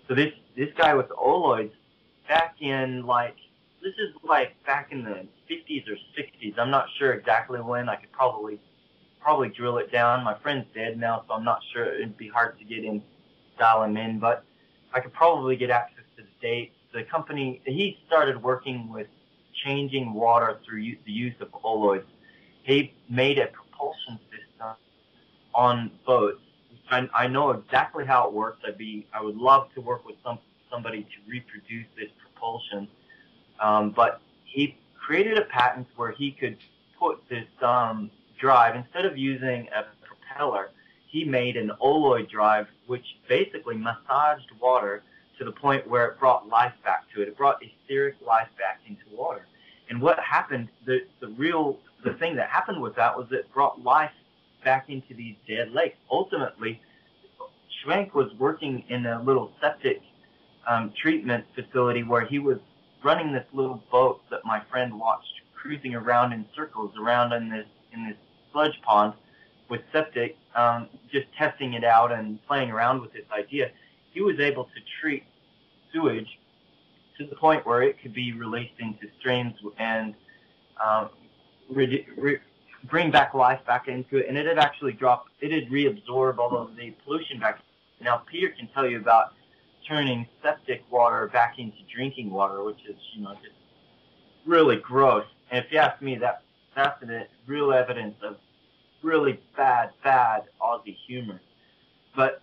So this guy with the oloids, back in back in the 50s or 60s. I'm not sure exactly when. I could probably drill it down. My friend's dead now, so I'm not sure. It'd be hard to dial him in, but I could probably get access to the dates. The company, he started working with changing water through the use of oloids. He made a propulsion system on boats. I know exactly how it works. I would love to work with somebody to reproduce this propulsion. But he created a patent where he could put this drive, instead of using a propeller, he made an oloid drive which basically massaged water to the point where it brought life back to it. It brought etheric life back into water. And what happened, the thing that happened with that was it brought life back into these dead lakes. Ultimately, Schwenk was working in a little septic treatment facility where he was running this little boat that my friend watched cruising around in circles around in this sludge pond with septic, just testing it out and playing around with this idea. He was able to treat sewage to the point where it could be released into streams and bring back life back into it, and it had actually reabsorbed all of the pollution back. Now Peter can tell you about turning septic water back into drinking water, which is, you know, just really gross. And if you ask me, that's real evidence of really bad Aussie humor. But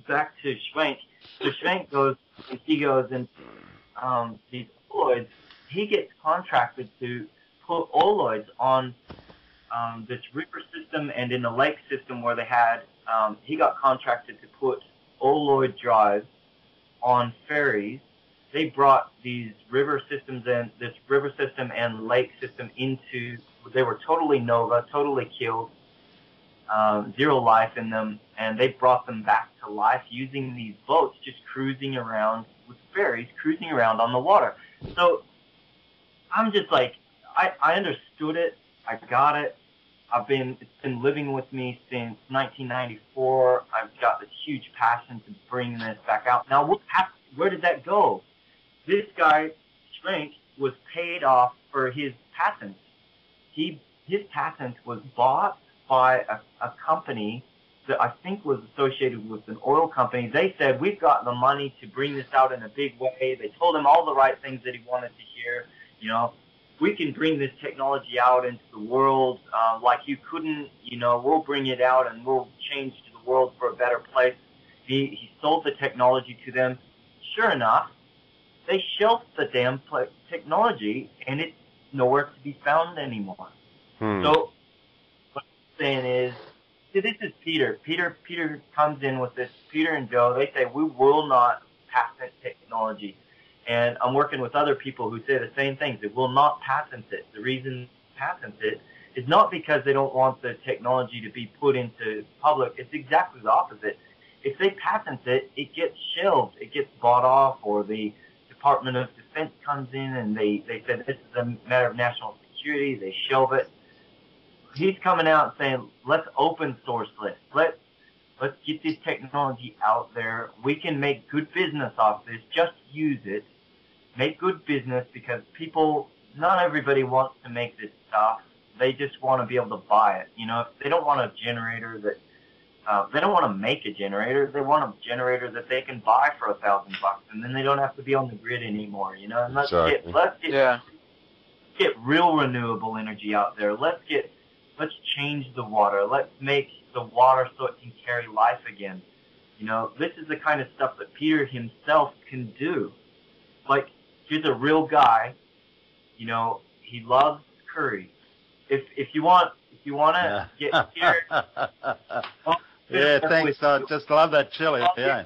back to Schwenk. So Schwenk goes and these oloids. He gets contracted to put oloids on this river system and in the lake system where they had, he got contracted to put oloid drives on ferries. They brought these river systems and this river system and lake system they were totally nova, totally killed, zero life in them, and they brought them back to life using these boats just cruising around with ferries, cruising around on the water. So I'm just like, I understood it, I got it. It's been living with me since 1994. I've got this huge passion to bring this back out. Now, where did that go? This guy, Schwenk, was paid off for his patent. His patent was bought by a company that I think was associated with an oil company. They said, we've got the money to bring this out in a big way. They told him all the right things that he wanted to hear. You know, we can bring this technology out into the world like you couldn't, you know, we'll bring it out and we'll change the world for a better place. He sold the technology to them. Sure enough, they shelved the damn technology, and it's nowhere to be found anymore. So what I'm saying is, see, this is Peter. Peter comes in with this. Peter and Joe, they say, we will not patent technology. And I'm working with other people who say the same things. They will not patent it. The reason they patent it It's not because they don't want the technology to be put into public. It's exactly the opposite. If they patent it, it gets shelved, it gets bought off, or the Department of Defense comes in and they said this is a matter of national security, they shelve it. He's coming out saying, let's open source this. Let's get this technology out there. We can make good business off this. Just use it. Make good business, because people, not everybody wants to make this stuff. They just want to be able to buy it. You know, if they don't want a generator that, they don't want to make a generator. They want a generator that they can buy for $1,000, and then they don't have to be on the grid anymore. You know, and let's get real renewable energy out there. Let's change the water. Let's make the water so it can carry life again. You know, this is the kind of stuff that Peter himself can do. Like, he's a real guy. You know, he loves curry. If you want to get Peter. Yeah, thanks. I just love that chili. Yeah.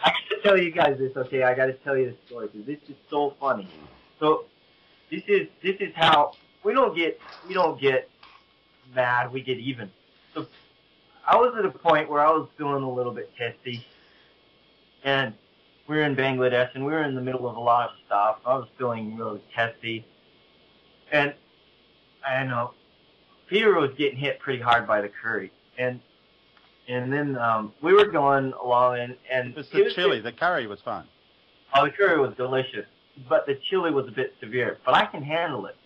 I got to tell you guys this, okay? I got to tell you this story because this is so funny. So this is how we don't get mad. We get even. So I was at a point where I was feeling a little bit testy, and we were in Bangladesh, and we were in the middle of a lot of stuff. I was feeling really testy, and I know Peter was getting hit pretty hard by the curry, and then we were going along, and it's the chili. The curry was fine. Oh, the curry was delicious, but the chili was a bit severe. But I can handle it.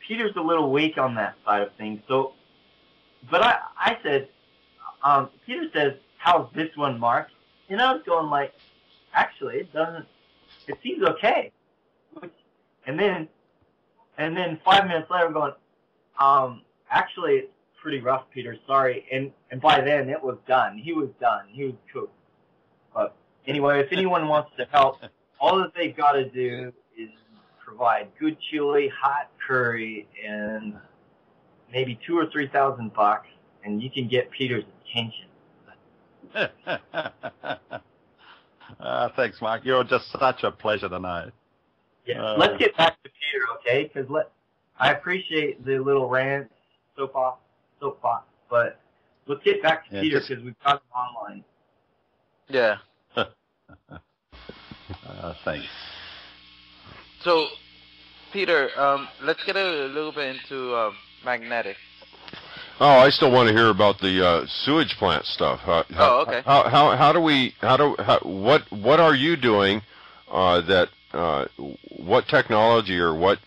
Peter's a little weak on that side of things. So, but I said, Peter says, "How's this one, Mark?" And I was going like, actually, it doesn't. It seems okay. And then 5 minutes later, I'm going, actually, it's pretty rough, Peter. Sorry. And by then, it was done. He was done. He was cooked. But anyway, if anyone wants to help, all that they've got to do is provide good chili, hot curry, and maybe $2,000 or $3,000, and you can get Peter's attention. Thanks, Mark. You're just such a pleasure to know. Yeah. Let's get back to Peter, okay? Because I appreciate the little rant, soapbox, but let's get back to Peter because we've got him online. Yeah. Thanks. So, Peter, let's get a little bit into magnetics. Oh, I still want to hear about the sewage plant stuff. Okay. What are you doing what technology or what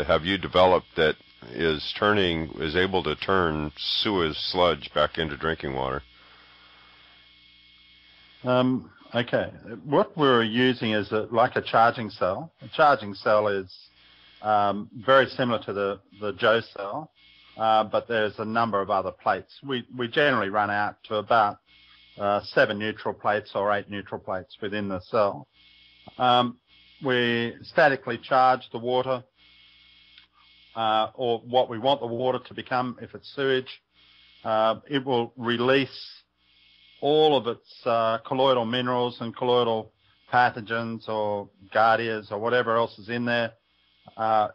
have you developed that is able to turn sewage sludge back into drinking water? Okay. What we're using is like a charging cell. A charging cell is very similar to the Joe cell, but there's a number of other plates. We generally run out to about 7 neutral plates or 8 neutral plates within the cell. We statically charge the water, or what we want the water to become if it's sewage. It will release all of its colloidal minerals and colloidal pathogens or giardias or whatever else is in there.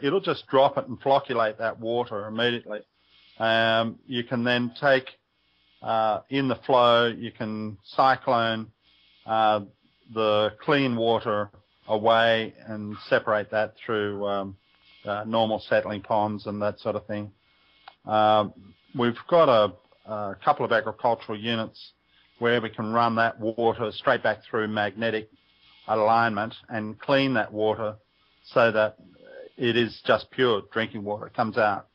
It'll just drop it and flocculate that water immediately. You can then take, in the flow, you can cyclone the clean water away and separate that through normal settling ponds and that sort of thing. We've got a couple of agricultural units where we can run that water straight back through magnetic alignment and clean that water so that it is just pure drinking water. It comes out.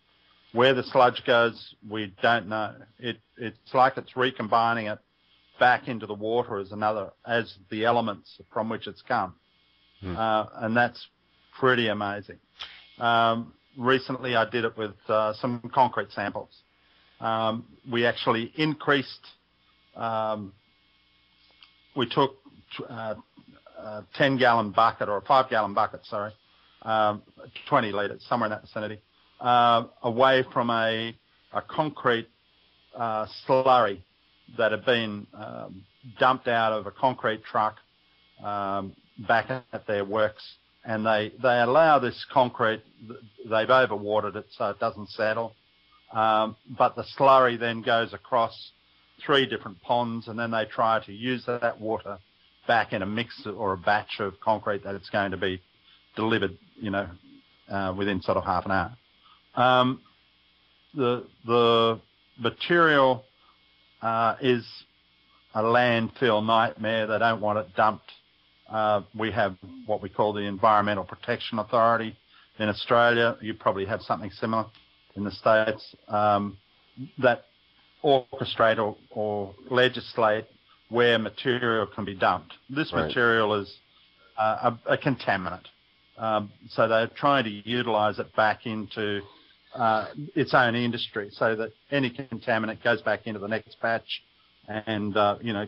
Where the sludge goes, we don't know. It's like it's recombining it back into the water as the elements from which it's come. And that's pretty amazing. Recently I did it with some concrete samples. We actually increased, we took a 10-gallon bucket or a 5-gallon bucket, 20 litres, somewhere in that vicinity, away from a concrete slurry that had been dumped out of a concrete truck back at their works. And they allow this concrete, they've overwatered it so it doesn't settle. but the slurry then goes across 3 different ponds, and then they try to use that water back in a mix or a batch of concrete that it's going to be delivered, within sort of half an hour. The material is a landfill nightmare. They don't want it dumped. We have what we call the Environmental Protection Authority in Australia. You probably have something similar in the States, that orchestrate or legislate where material can be dumped. This material is a contaminant. So they're trying to utilise it back into its own industry, so that any contaminant goes back into the next batch and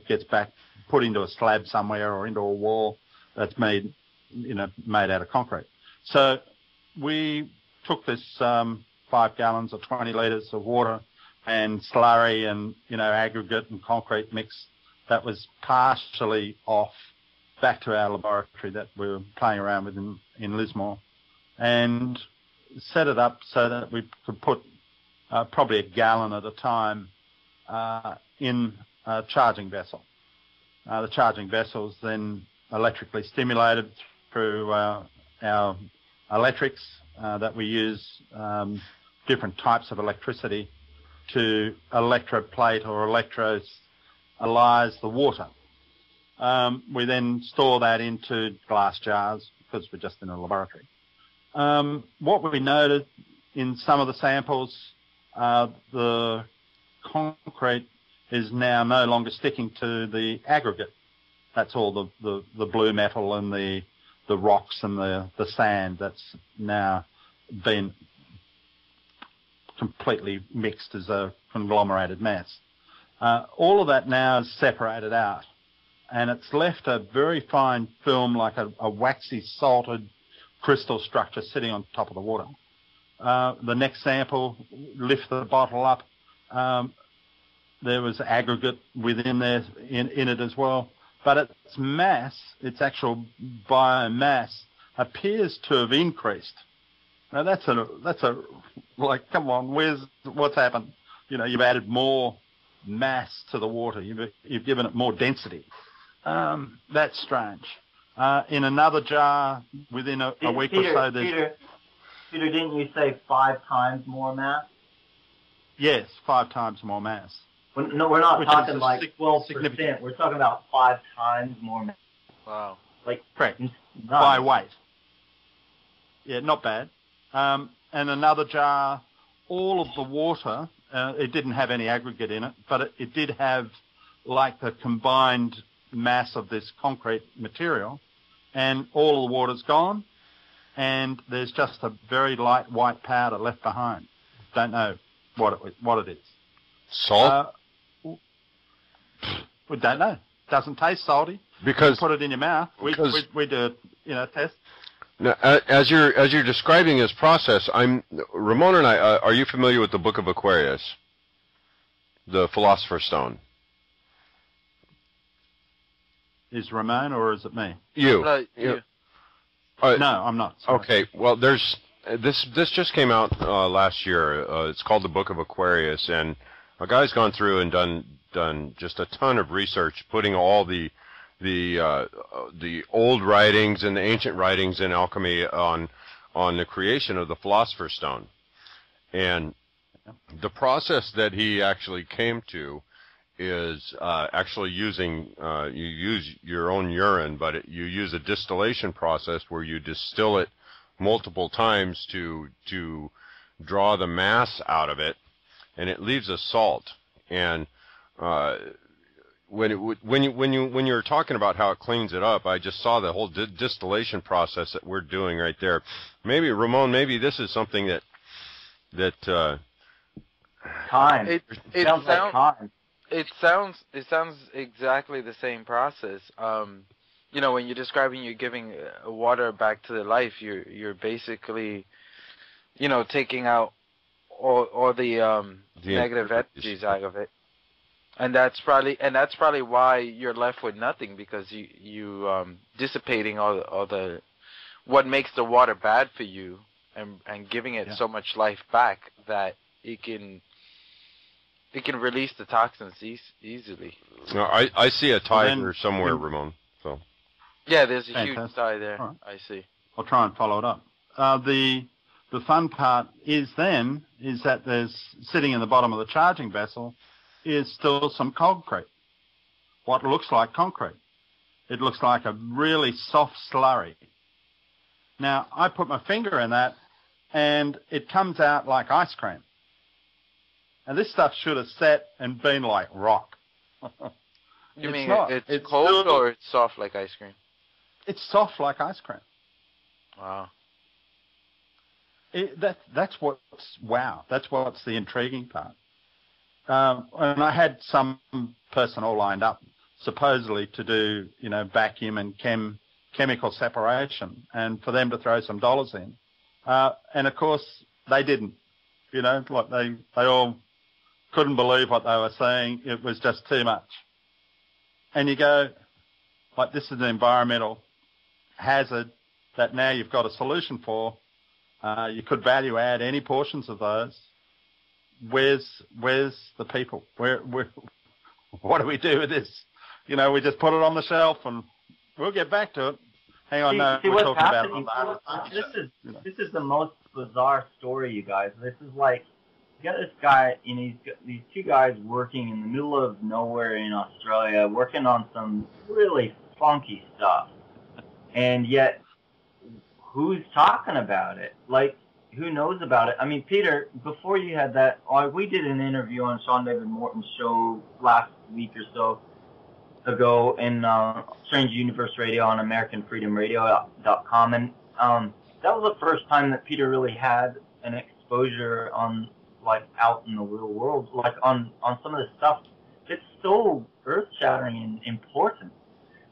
gets back put into a slab somewhere or into a wall that's made out of concrete. So we took this 5 gallons or 20 litres of water and slurry and aggregate and concrete mix that was partially off back to our laboratory that we were playing around with in Lismore, and set it up so that we could put probably a gallon at a time in a charging vessel. The charging vessel is then electrically stimulated through our electrics that we use, different types of electricity to electroplate or electrolyze the water. We then store that into glass jars because we're just in a laboratory. What we noted in some of the samples, the concrete is now no longer sticking to the aggregate. That's all the blue metal and the rocks and the sand that's now been completely mixed as a conglomerated mass. All of that now is separated out, and it's left a very fine film, like a waxy salted crystal structure sitting on top of the water. The next sample, lift the bottle up. There was aggregate within there in it as well, but its mass, its actual biomass, appears to have increased. Now that's a like, come on, what's happened? You've added more mass to the water. You've given it more density. That's strange. In another jar, within a week or so, there's... Peter, didn't you say 5 times more mass? Yes, 5 times more mass. No, we're not talking like 12%. Significant. We're talking about 5 times more mass. Wow. Correct. By weight. Yeah, not bad. And another jar, all of the water, it didn't have any aggregate in it, but it did have like the combined mass of this concrete material, and all of the water's gone, and there's just a very light white powder left behind. Don't know what it is. Salt? We don't know. Doesn't taste salty. Because you put it in your mouth. We do a test. Now, as you're describing this process, Ramon and I. Are you familiar with the Book of Aquarius, the Philosopher's Stone? Is Ramon or is it me? You. You. No, I'm not. Sorry. Okay. Well, there's this just came out last year. It's called the Book of Aquarius, and a guy's gone through and done just a ton of research, putting all the old writings and the ancient writings in alchemy on the creation of the Philosopher's Stone. And the process that he actually came to is actually using, you use your own urine, but you use a distillation process where you distill it multiple times to draw the mass out of it, and it leaves a salt. And when you were talking about how it cleans it up, I just saw the whole distillation process that we're doing right there. Maybe Ramon, this is something that time. It sounds like time. It sounds exactly the same process. When you're describing you're giving water back to the life, you're basically, taking out all the negative energies out of it. And that's probably why you're left with nothing, because you dissipating all the what makes the water bad for you and giving it so much life back that it can release the toxins easily. No, I see a tiger somewhere, Ramon. So. Yeah, there's a Fantastic. huge tie there. Right. I see. I'll try and follow it up. The fun part is that there's sitting in the bottom of the charging vessel is still some concrete. What looks like concrete. It looks like a really soft slurry. Now, I put my finger in that, and it comes out like ice cream. And this stuff should have set and been like rock. You mean not. it's cold or it's soft like ice cream? It's soft like ice cream. Wow. That's what's the intriguing part. And I had some personnel lined up, supposedly to do, vacuum and chemical separation, and for them to throw some dollars in. And of course, they didn't. Like they all couldn't believe what they were saying. It was just too much. And you go, like, this is an environmental hazard that now you've got a solution for. You could value add any portions of those. Where's the people? What do we do with this? We just put it on the shelf and we'll get back to it. Hang on, see we're what's talking about it happening, on the This is the most bizarre story, you guys. This is like, you got this guy, and he's got these two guys working in the middle of nowhere in Australia, working on some really funky stuff. And yet, who's talking about it? Like, who knows about it? I mean, Peter, before you had that, we did an interview on Sean David Morton's show last week or so ago in Strange Universe Radio on AmericanFreedomRadio.com, and that was the first time that Peter really had an exposure on, like, out in the real world, like on some of the stuff that's so earth-shattering and important.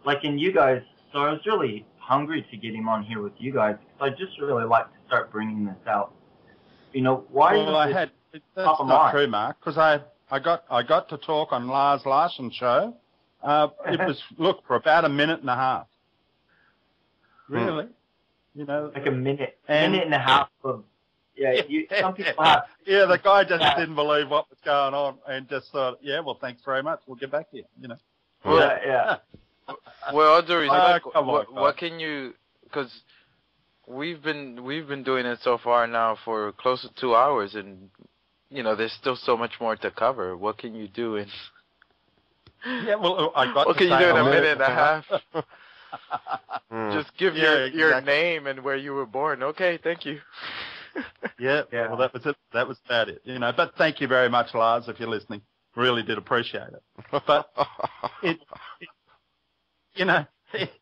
Like in you guys, so I was really hungry to get him on here with you guys, because I just really like to start bringing this out. Why? Well, that's not true, Mark, because I got to talk on Lars Larson's show. It was, for about a minute and a half. Really? Like a minute and a half of, some people have. Yeah, the guy just didn't believe what was going on and just thought, well, thanks very much. We'll get back to you, Yeah. Well, all due respect, what can you, because we've been doing it so far now for close to 2 hours, and, there's still so much more to cover. What can you do in... Yeah, well, I got what to can you do in a minute and a half? Just give your exactly. name and where you were born. Okay, thank you. Yeah, well, that was it. That was about it. But thank you very much, Lars, if you're listening. Really did appreciate it. But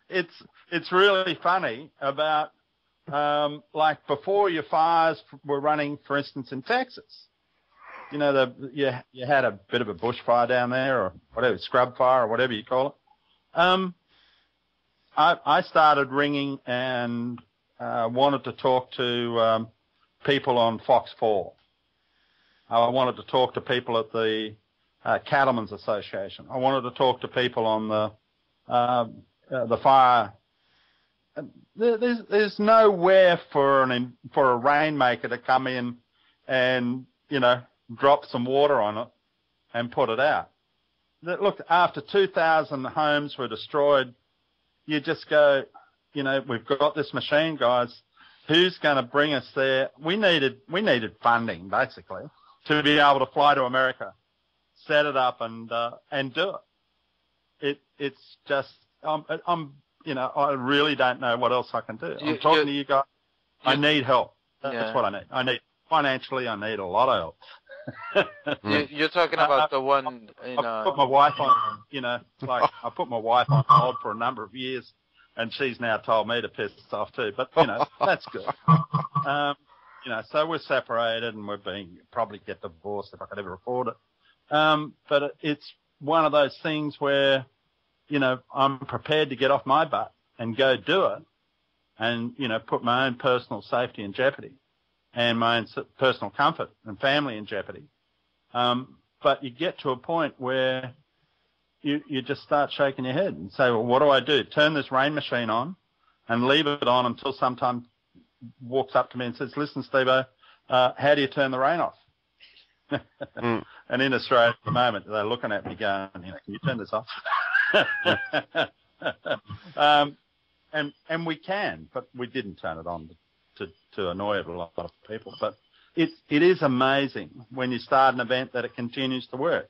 it's really funny about like before your fires were running, for instance, in Texas. You had a bit of a bushfire down there, or whatever, scrub fire, or whatever you call it. I started ringing and wanted to talk to people on Fox 4. I wanted to talk to people at the Cattlemen's Association. I wanted to talk to people on the fire. There's nowhere for a rainmaker to come in and drop some water on it and put it out. Look, after 2,000 homes were destroyed, you just go, we've got this machine, guys. Who's going to bring us there? We needed funding, basically, to be able to fly to America, set it up, and do it. It's just, I really don't know what else I can do. I'm talking to you guys. I need help. That's what I need. Financially, I need a lot of help. You're talking about the one in... I put my wife on, I put my wife on hold for a number of years, and she's now told me to piss off too. But, that's good. So we're separated, and we're probably get divorced if I could ever afford it. But it's one of those things where, I'm prepared to get off my butt and go do it and, put my own personal safety in jeopardy and my own personal comfort and family in jeopardy. But you get to a point where you just start shaking your head and say, well, what do I do? Turn this rain machine on and leave it on until sometime walks up to me and says, listen, Steve-O, how do you turn the rain off? And in Australia at the moment, they're looking at me going, can you turn this off? And we can, but we didn't turn it on to annoy a lot of people. But it is amazing when you start an event that it continues to work.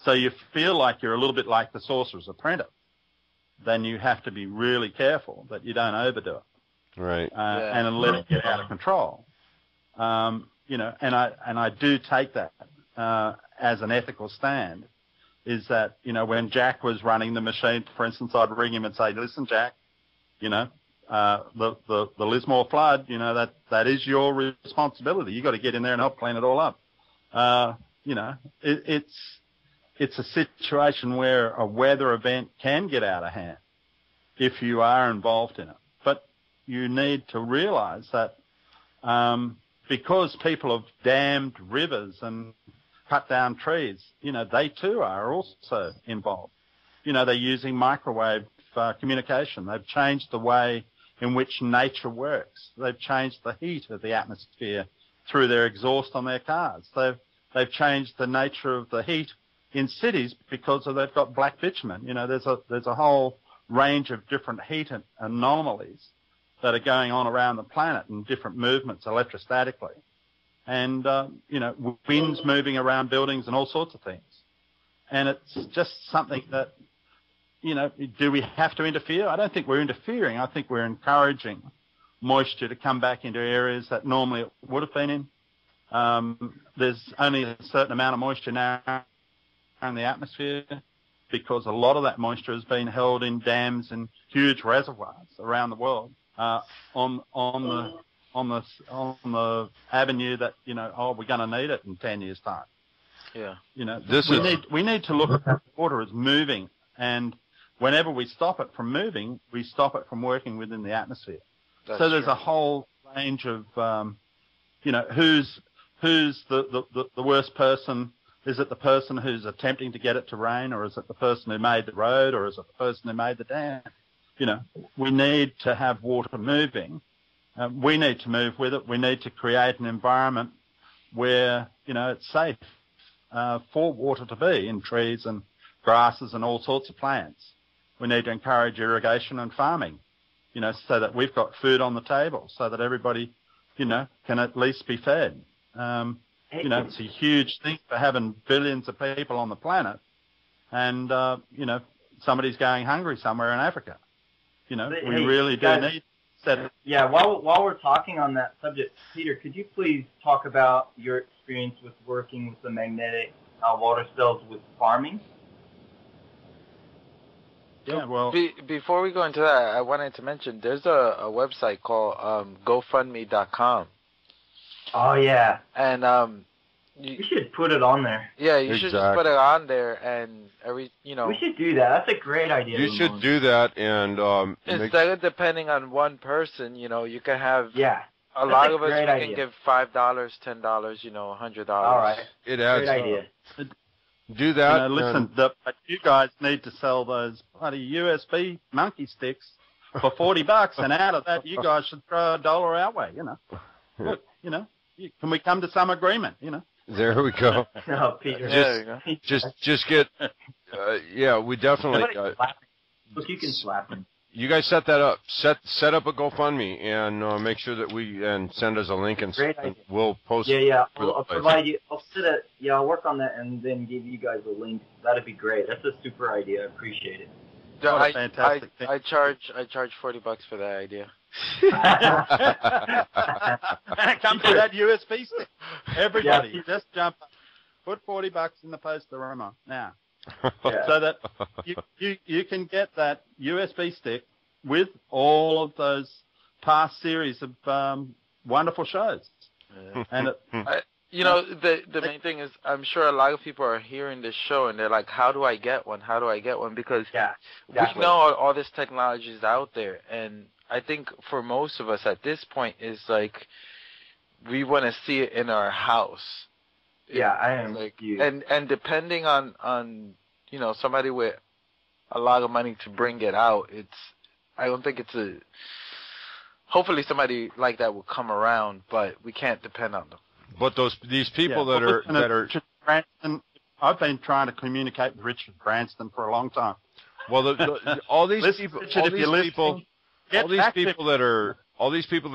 So you feel like you're a little bit like the Sorcerer's Apprentice. Then you have to be really careful that you don't overdo it. Right. And let it get out of control. And I do take that as an ethical stand, is that, when Jack was running the machine, for instance, I'd ring him and say, listen, Jack, the Lismore flood, that is your responsibility. You got to get in there and help clean it all up. It's a situation where a weather event can get out of hand if you are involved in it. But you need to realize that because people have dammed rivers and cut down trees, they too are also involved. They're using microwave communication. They've changed the way in which nature works. They've changed the heat of the atmosphere through their exhaust on their cars. They've changed the nature of the heat in cities because they've got black bitumen. There's a whole range of different heat anomalies that are going on around the planet and different movements electrostatically. And, winds moving around buildings and all sorts of things. And it's just something that, do we have to interfere? I don't think we're interfering. I think we're encouraging moisture to come back into areas that normally it would have been in. There's only a certain amount of moisture now in the atmosphere because a lot of that moisture has been held in dams and huge reservoirs around the world on the avenue that we're going to need it in 10 years' time. Yeah. We need to look at that water as moving, and whenever we stop it from moving, we stop it from working within the atmosphere. So there's a whole range of who's the worst person. Is it the person who's attempting to get it to rain, or is it the person who made the road, or is it the person who made the dam? We need to have water moving. We need to move with it. We need to create an environment where, it's safe for water to be in trees and grasses and all sorts of plants. We need to encourage irrigation and farming, so that we've got food on the table, so that everybody, can at least be fed. It's a huge thing for having billions of people on the planet, and somebody's going hungry somewhere in Africa. We really do need that. Yeah. While we're talking on that subject, Peter, could you please talk about your experience with working with the magnetic water cells with farming? Yeah. Well, before we go into that, I wanted to mention there's a website called GoFundMe.com. Oh yeah, and you should put it on there. Yeah, you should just put it on there, and we should do that. That's a great idea. You should do that, and instead of depending on one person, you can have a lot of us can give $5, $10, $100. All right, it adds. Great idea. Do that. Listen, you guys need to sell those bloody USB monkey sticks for $40, and out of that, you guys should throw $1 our way. Look, can we come to some agreement? There we go. No, Peter. Just get. We definitely. Look, you can slap him. You guys set that up. Set up a GoFundMe and make sure that and send us a link and we'll post. Yeah. I'll provide you. I'll work on that and then give you guys a link. That'd be great. That's a super idea. I appreciate it. Fantastic thing. I charge $40 for that idea. Come to that USB stick. Everybody, just jump up. Put $40 in the poster room now, so that you can get that USB stick with all of those past series of wonderful shows. Yeah. And the main thing is, I'm sure a lot of people are hearing this show and they're like, how do I get one? How do I get one? Because we know all this technology is out there, and I think for most of us at this point is like we want to see it in our house. Yeah, I am like you. And depending on somebody with a lot of money to bring it out, I don't think hopefully somebody like that will come around, but we can't depend on them. But these people that are Richard Branson, I've been trying to communicate with Richard Branson for a long time. Well, all these people that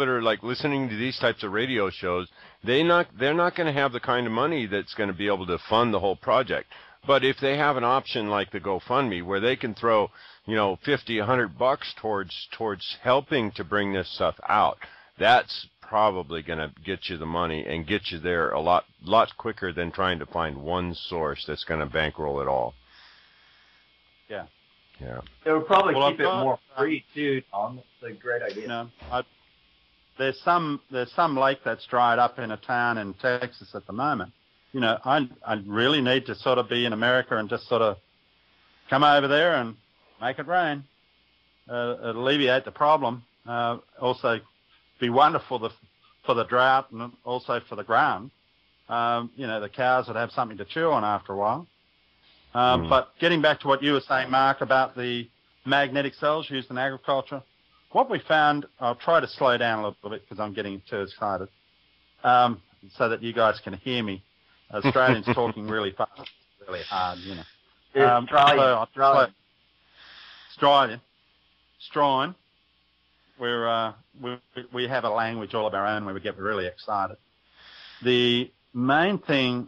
are like listening to these types of radio shows, they're not going to have the kind of money that's going to be able to fund the whole project. But if they have an option like the GoFundMe where they can throw, $50, $100 towards helping to bring this stuff out, that's probably going to get you the money and get you there a lot quicker than trying to find one source that's going to bankroll it all. Yeah. Yeah. It would probably keep it more free too, Tom. It's a great idea. There's some lake that's dried up in a town in Texas at the moment. I really need to sort of be in America and just sort of come over there and make it rain. Alleviate the problem. Also be wonderful for the drought and also for the ground. The cows would have something to chew on after a while. But getting back to what you were saying, Mark, about the magnetic cells used in agriculture, what we found, I'll try to slow down a little bit because I'm getting too excited, so that you guys can hear me. Australians talking really fast, really hard, Australian. We have a language all of our own where we get really excited. The main thing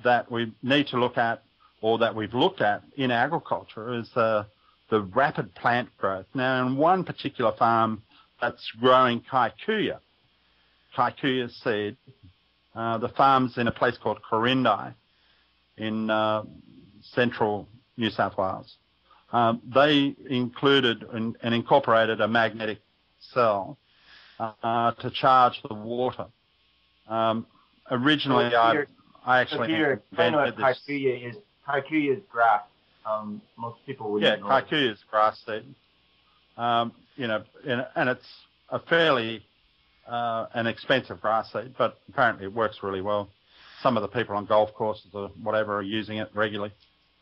that we need to look at, or that we've looked at in agriculture, is the rapid plant growth. Now, in one particular farm that's growing kikuyu seed, the farm's in a place called Corindi in central New South Wales. They included and incorporated a magnetic cell to charge the water. Originally, I actually invented this. Kikuyu is grass. Most people would know. Yeah, kikuyu is grass seed. And it's a fairly an expensive grass seed, but apparently it works really well. Some of the people on golf courses or whatever are using it regularly.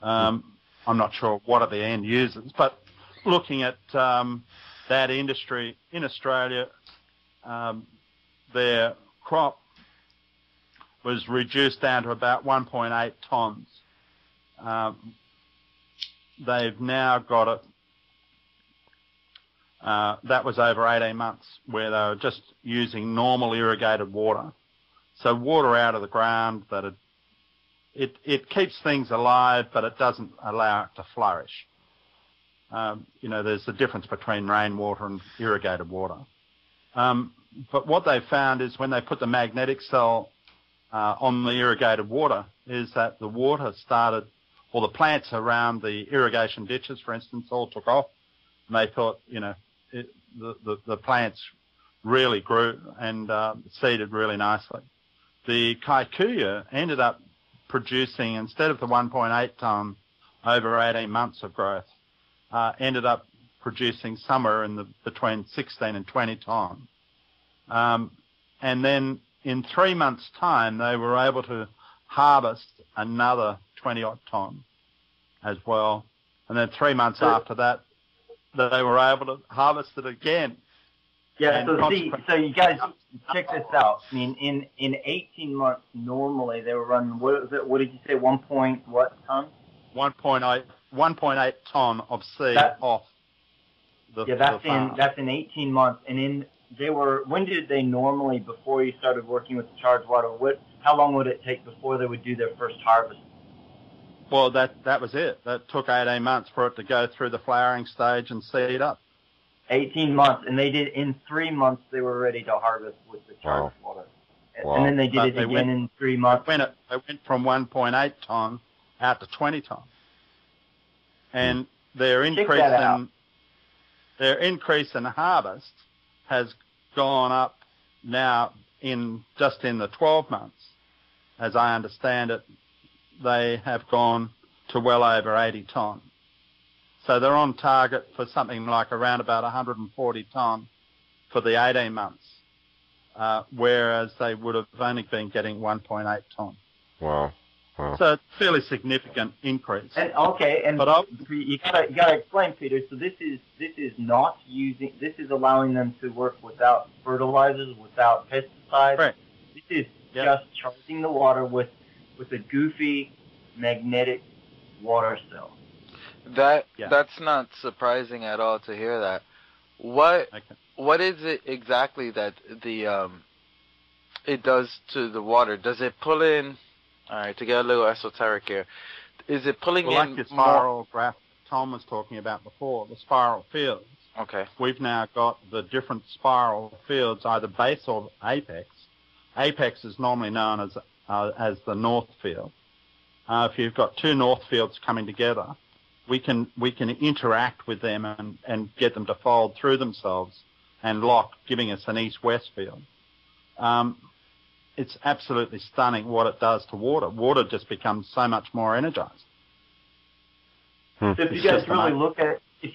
I'm not sure what are the end users, but looking at that industry in Australia, their crop was reduced down to about 1.8 tonnes. They've now got it. That was over 18 months where they were just using normal irrigated water. So water out of the ground that it keeps things alive, but it doesn't allow it to flourish. There's a difference between rainwater and irrigated water. But what they found is when they put the magnetic cell on the irrigated water, is that the water started, or the plants around the irrigation ditches, for instance, all took off. And they thought, the plants really grew and seeded really nicely. The kikuyu ended up producing, instead of the 1.8 tonne over 18 months of growth, ended up producing somewhere in between 16 and 20 tonne. And then in 3 months' time, they were able to harvest another 20-odd tonne as well. And then 3 months after that, they were able to harvest it again. Yeah, so you guys, check this out. I mean, in 18 months, normally they were running, what did you say, 1 point what ton? 1.8 tonne of seed off the farm. That's in 18 months. And when did they normally, before you started working with the charged water, how long would it take before they would do their first harvest? Well, that was it. That took 18 months for it to go through the flowering stage and seed up. 18 months, and they did in 3 months. They were ready to harvest with the charged water, and then they did it again in 3 months. They went from 1.8 tonne out to 20 tonne, and their increase in harvest has gone up now in the 12 months. As I understand it, they have gone to well over 80 tonne. So they're on target for something like around about 140 tonne for the 18 months, whereas they would have only been getting 1.8 tonne. Wow. So it's a fairly significant increase. And you gotta explain, Peter. So this is allowing them to work without fertilizers, without pesticides. Right. just charging the water with a goofy magnetic water cell. That's not surprising at all to hear that. What is it exactly that it does to the water? Does it pull in? All right, to get a little esoteric here, is it pulling in like your spiral graph Tom was talking about before, the spiral fields? Okay. We've now got the different spiral fields, either base or apex. Apex is normally known as the north field. If you've got two north fields coming together, we can interact with them and get them to fold through themselves and lock, giving us an east-west field. It's absolutely stunning what it does to water. Water just becomes so much more energized. So if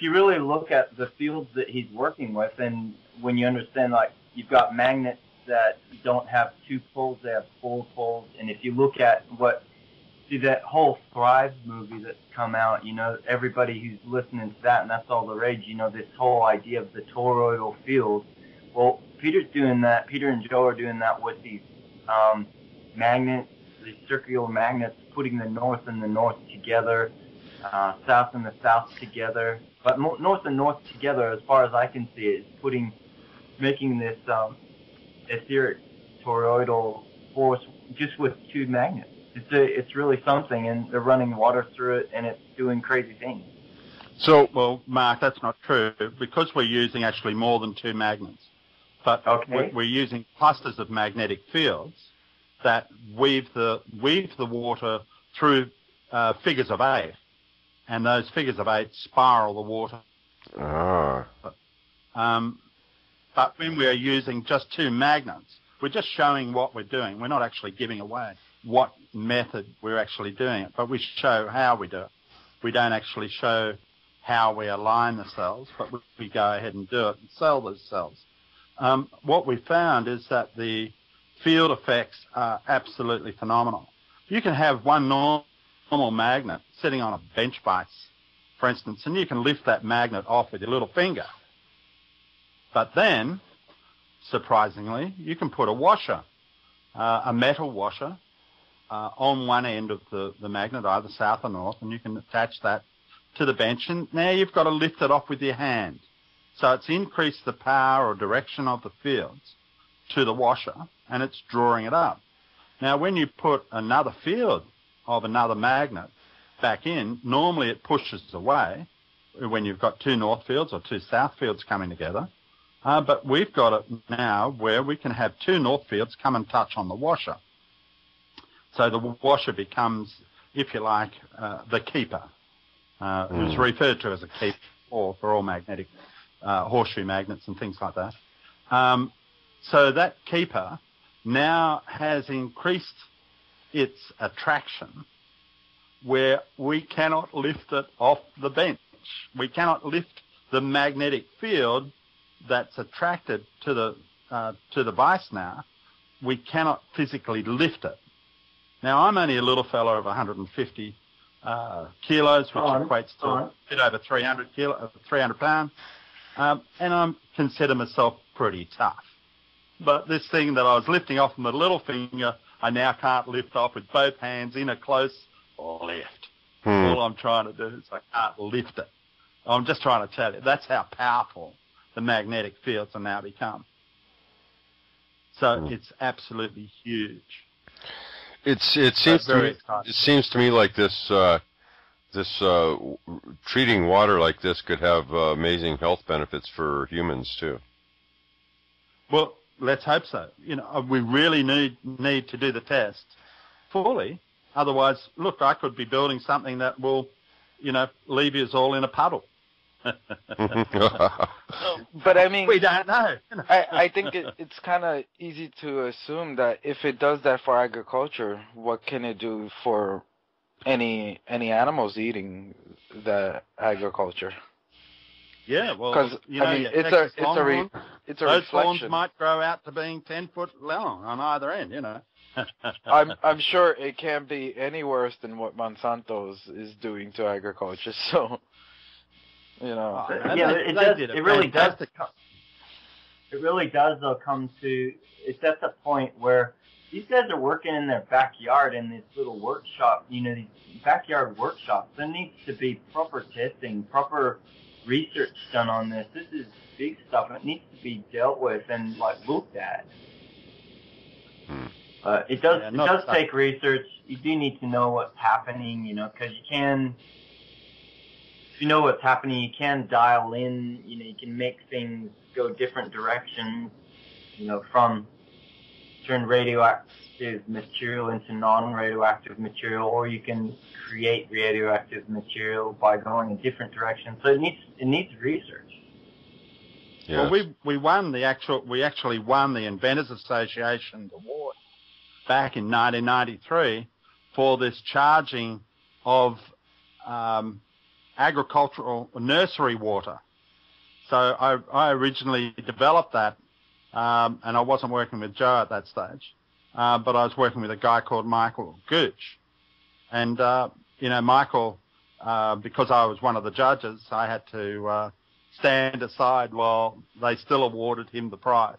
you really look at the fields that he's working with, and when you understand, like, you've got magnets that don't have two poles, they have four poles, and if you look at that whole Thrive movie that's come out, everybody who's listening to that, and that's all the rage, this whole idea of the toroidal field. Well, Peter and Joe are doing that with these magnets, these circular magnets, putting the north and the north together, south and the south together. But north and north together, as far as I can see, is making this etheric toroidal force just with two magnets. It's really something, and they're running water through it, and it's doing crazy things. So, well, Mark, that's not true, because we're using actually more than two magnets. But we're using clusters of magnetic fields that weave the water through figures of 8, and those figures of 8 spiral the water. But when we are using just two magnets, we're just showing what we're doing. We're not actually giving away what method we're actually doing it, but we show how we do it. We don't actually show how we align the cells, but we go ahead and do it and sell those cells. What we found is that the field effects are absolutely phenomenal. You can have one normal magnet sitting on a bench vise, for instance, and you can lift that magnet off with your little finger. But then, surprisingly, you can put a washer, a metal washer, on one end of the magnet, either south or north, and you can attach that to the bench, and now you've got to lift it off with your hand. So it's increased the power or direction of the fields to the washer, and it's drawing it up. Now, when you put another field of another magnet back in, normally it pushes away when you've got two north fields or two south fields coming together. But we've got it now where we can have two north fields come and touch on the washer. So the washer becomes, if you like, the keeper. It's referred to as a keeper for all magnetic horseshoe magnets and things like that. So that keeper now has increased its attraction where we cannot lift it off the bench. We cannot lift the magnetic field that's attracted to the vise now. We cannot physically lift it. Now, I'm only a little fellow of 150 kilos, which equates to a bit over 300 pounds, and I consider myself pretty tough. But this thing that I was lifting off with my little finger, I now can't lift off with both hands in a close lift. All I'm trying to do is I can't lift it. I'm just trying to tell you, that's how powerful the magnetic fields are now become. So it's absolutely huge. It seems to me like this treating water like this could have amazing health benefits for humans too. Well, let's hope so. We really need to do the test fully. Otherwise, look, I could be building something that will, leave us all in a puddle. But I mean, we don't know. I think it's kind of easy to assume that if it does that for agriculture, what can it do for any animals eating the agriculture? Yeah, well, because it's a those reflection. horns might grow out to being 10 foot long on either end. I'm sure it can't be any worse than what Monsanto's is doing to agriculture. So. It really does though come to, it's at the point where these guys are working in their backyard in this little workshop, these backyard workshops. There needs to be proper testing, proper research done on this. This is big stuff. It needs to be dealt with and looked at. It does take research. You do need to know what's happening, because if you know what's happening, you can dial in, you can make things go different directions, from turn radioactive material into non-radioactive material, or you can create radioactive material by going a different direction. So it needs research. Yes. Well, we actually won the Inventors Association award back in 1993 for this charging of agricultural nursery water. So I originally developed that, and I wasn't working with Joe at that stage, but I was working with a guy called Michael Gooch. And, Michael, because I was one of the judges, I had to stand aside while they still awarded him the prize,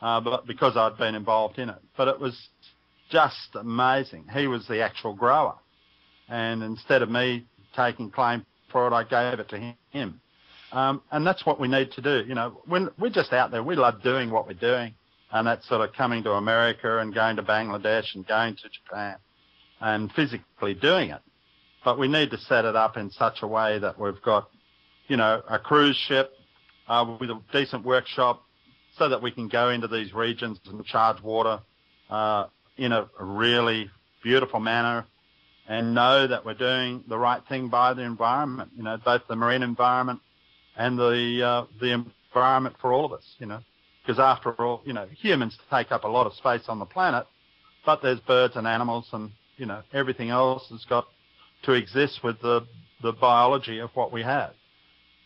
but because I'd been involved in it. But it was just amazing. He was the actual grower. And instead of me taking claim for it, I gave it to him. And that's what we need to do. When we're just out there, we love doing what we're doing. And that's sort of coming to America and going to Bangladesh and going to Japan and physically doing it. But we need to set it up in such a way that we've got, a cruise ship with a decent workshop so that we can go into these regions and charge water in a really beautiful manner and know that we're doing the right thing by the environment, both the marine environment and the environment for all of us, because after all, humans take up a lot of space on the planet, but there's birds and animals and, everything else has got to exist with the biology of what we have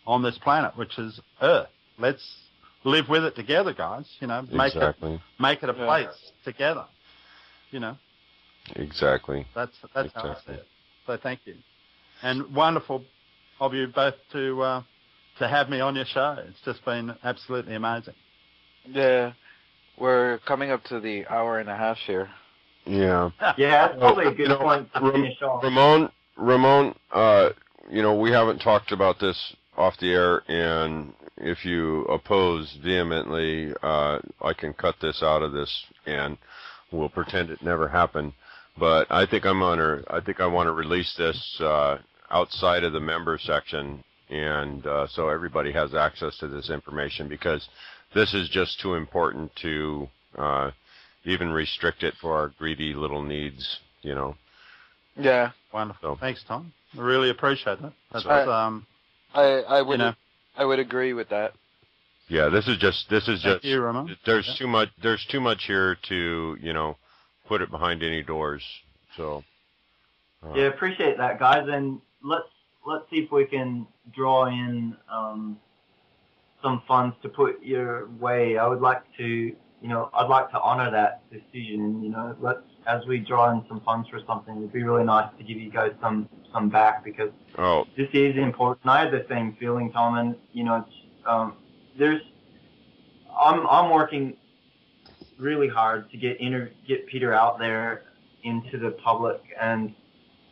on this planet, which is Earth. Let's live with it together, guys, make it a place together, Exactly. That's how I see it. So thank you. And wonderful of you both to have me on your show. It's just been absolutely amazing. Yeah, we're coming up to the hour and a half here. Yeah. Yeah, that's probably a good point to finish off. Ramon, we haven't talked about this off the air, and if you oppose vehemently, I can cut this out of this, and we'll pretend it never happened. But I think I want to release this outside of the member section, and so everybody has access to this information, because this is just too important to even restrict it for our greedy little needs, Yeah. Wonderful. Thanks, Tom. I really appreciate that. That's, I would agree with that. Yeah, this is just Thank you, Ramon. There's too much here to, put it behind any doors. So yeah, appreciate that, guys, and let's see if we can draw in some funds to put your way. I would like to, I'd like to honor that decision. As we draw in some funds for something, it'd be really nice to give you guys some back, because this is important. I had the same feeling, Tom, and I'm working really hard to get Peter out there into the public and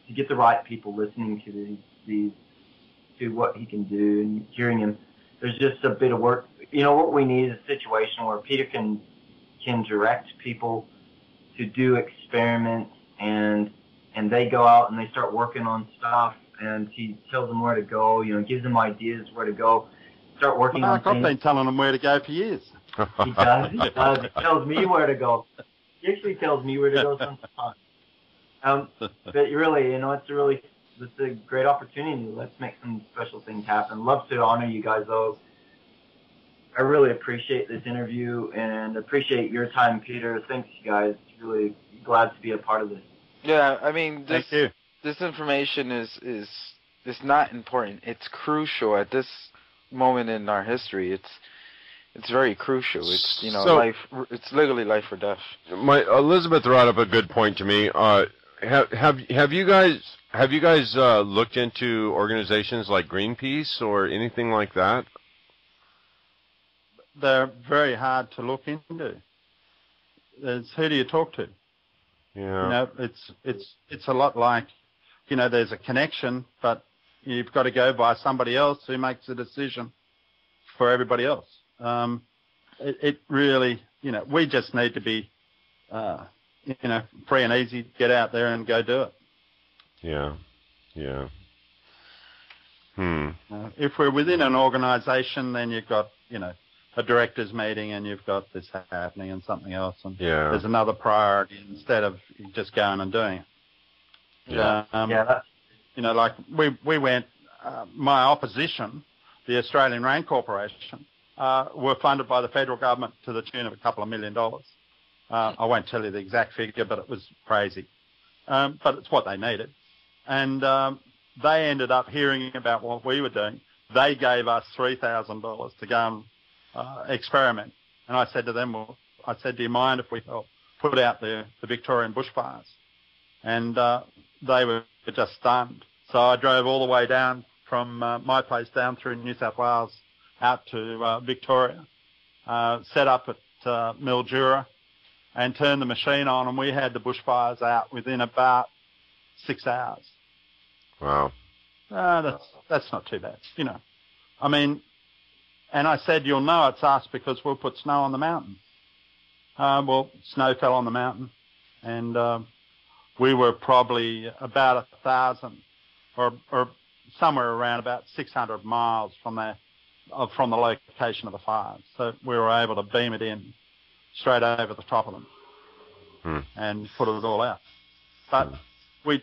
to get the right people listening to what he can do and hearing him. There's just a bit of work. What we need is a situation where Peter can direct people to do experiments, and they go out and they start working on stuff, and he tells them where to go, gives them ideas where to go, start working on things. I've been telling them where to go for years. He does. He tells me where to go. He actually tells me where to go sometimes. But really, it's a great opportunity. Let's make some special things happen. Love to honor you guys, though. I really appreciate this interview and appreciate your time, Peter. Thanks, you guys. Really glad to be a part of this. Yeah, I mean, Thank you. This information is not important. It's crucial at this moment in our history. It's very crucial. It's life. It's literally life or death. Elizabeth brought up a good point to me. Have you guys looked into organizations like Greenpeace or anything like that? They're very hard to look into. Who do you talk to? Yeah. It's a lot like, there's a connection, but you've got to go by somebody else who makes a decision for everybody else. It really, we just need to be, free and easy, get out there and go do it. Yeah. If we're within an organisation, then you've got, a directors meeting and you've got this happening and something else, and there's another priority instead of just going and doing it. Like we went, my opposition, the Australian Rain Corporation, were funded by the federal government to the tune of $2 million. I won't tell you the exact figure, but it was crazy. But it's what they needed. And they ended up hearing about what we were doing. They gave us $3,000 to go and experiment. And I said to them, do you mind if we help put out the Victorian bushfires? And they were just stunned. So I drove all the way down from my place down through New South Wales out to Victoria, set up at Mildura and turned the machine on, and we had the bushfires out within about 6 hours. Wow. That's not too bad, I mean, and I said, you'll know it's us because we'll put snow on the mountain. Well, snow fell on the mountain, and we were probably about 1,000 or somewhere around about 600 miles from the location of the fires. So we were able to beam it in straight over the top of them and put it all out. But we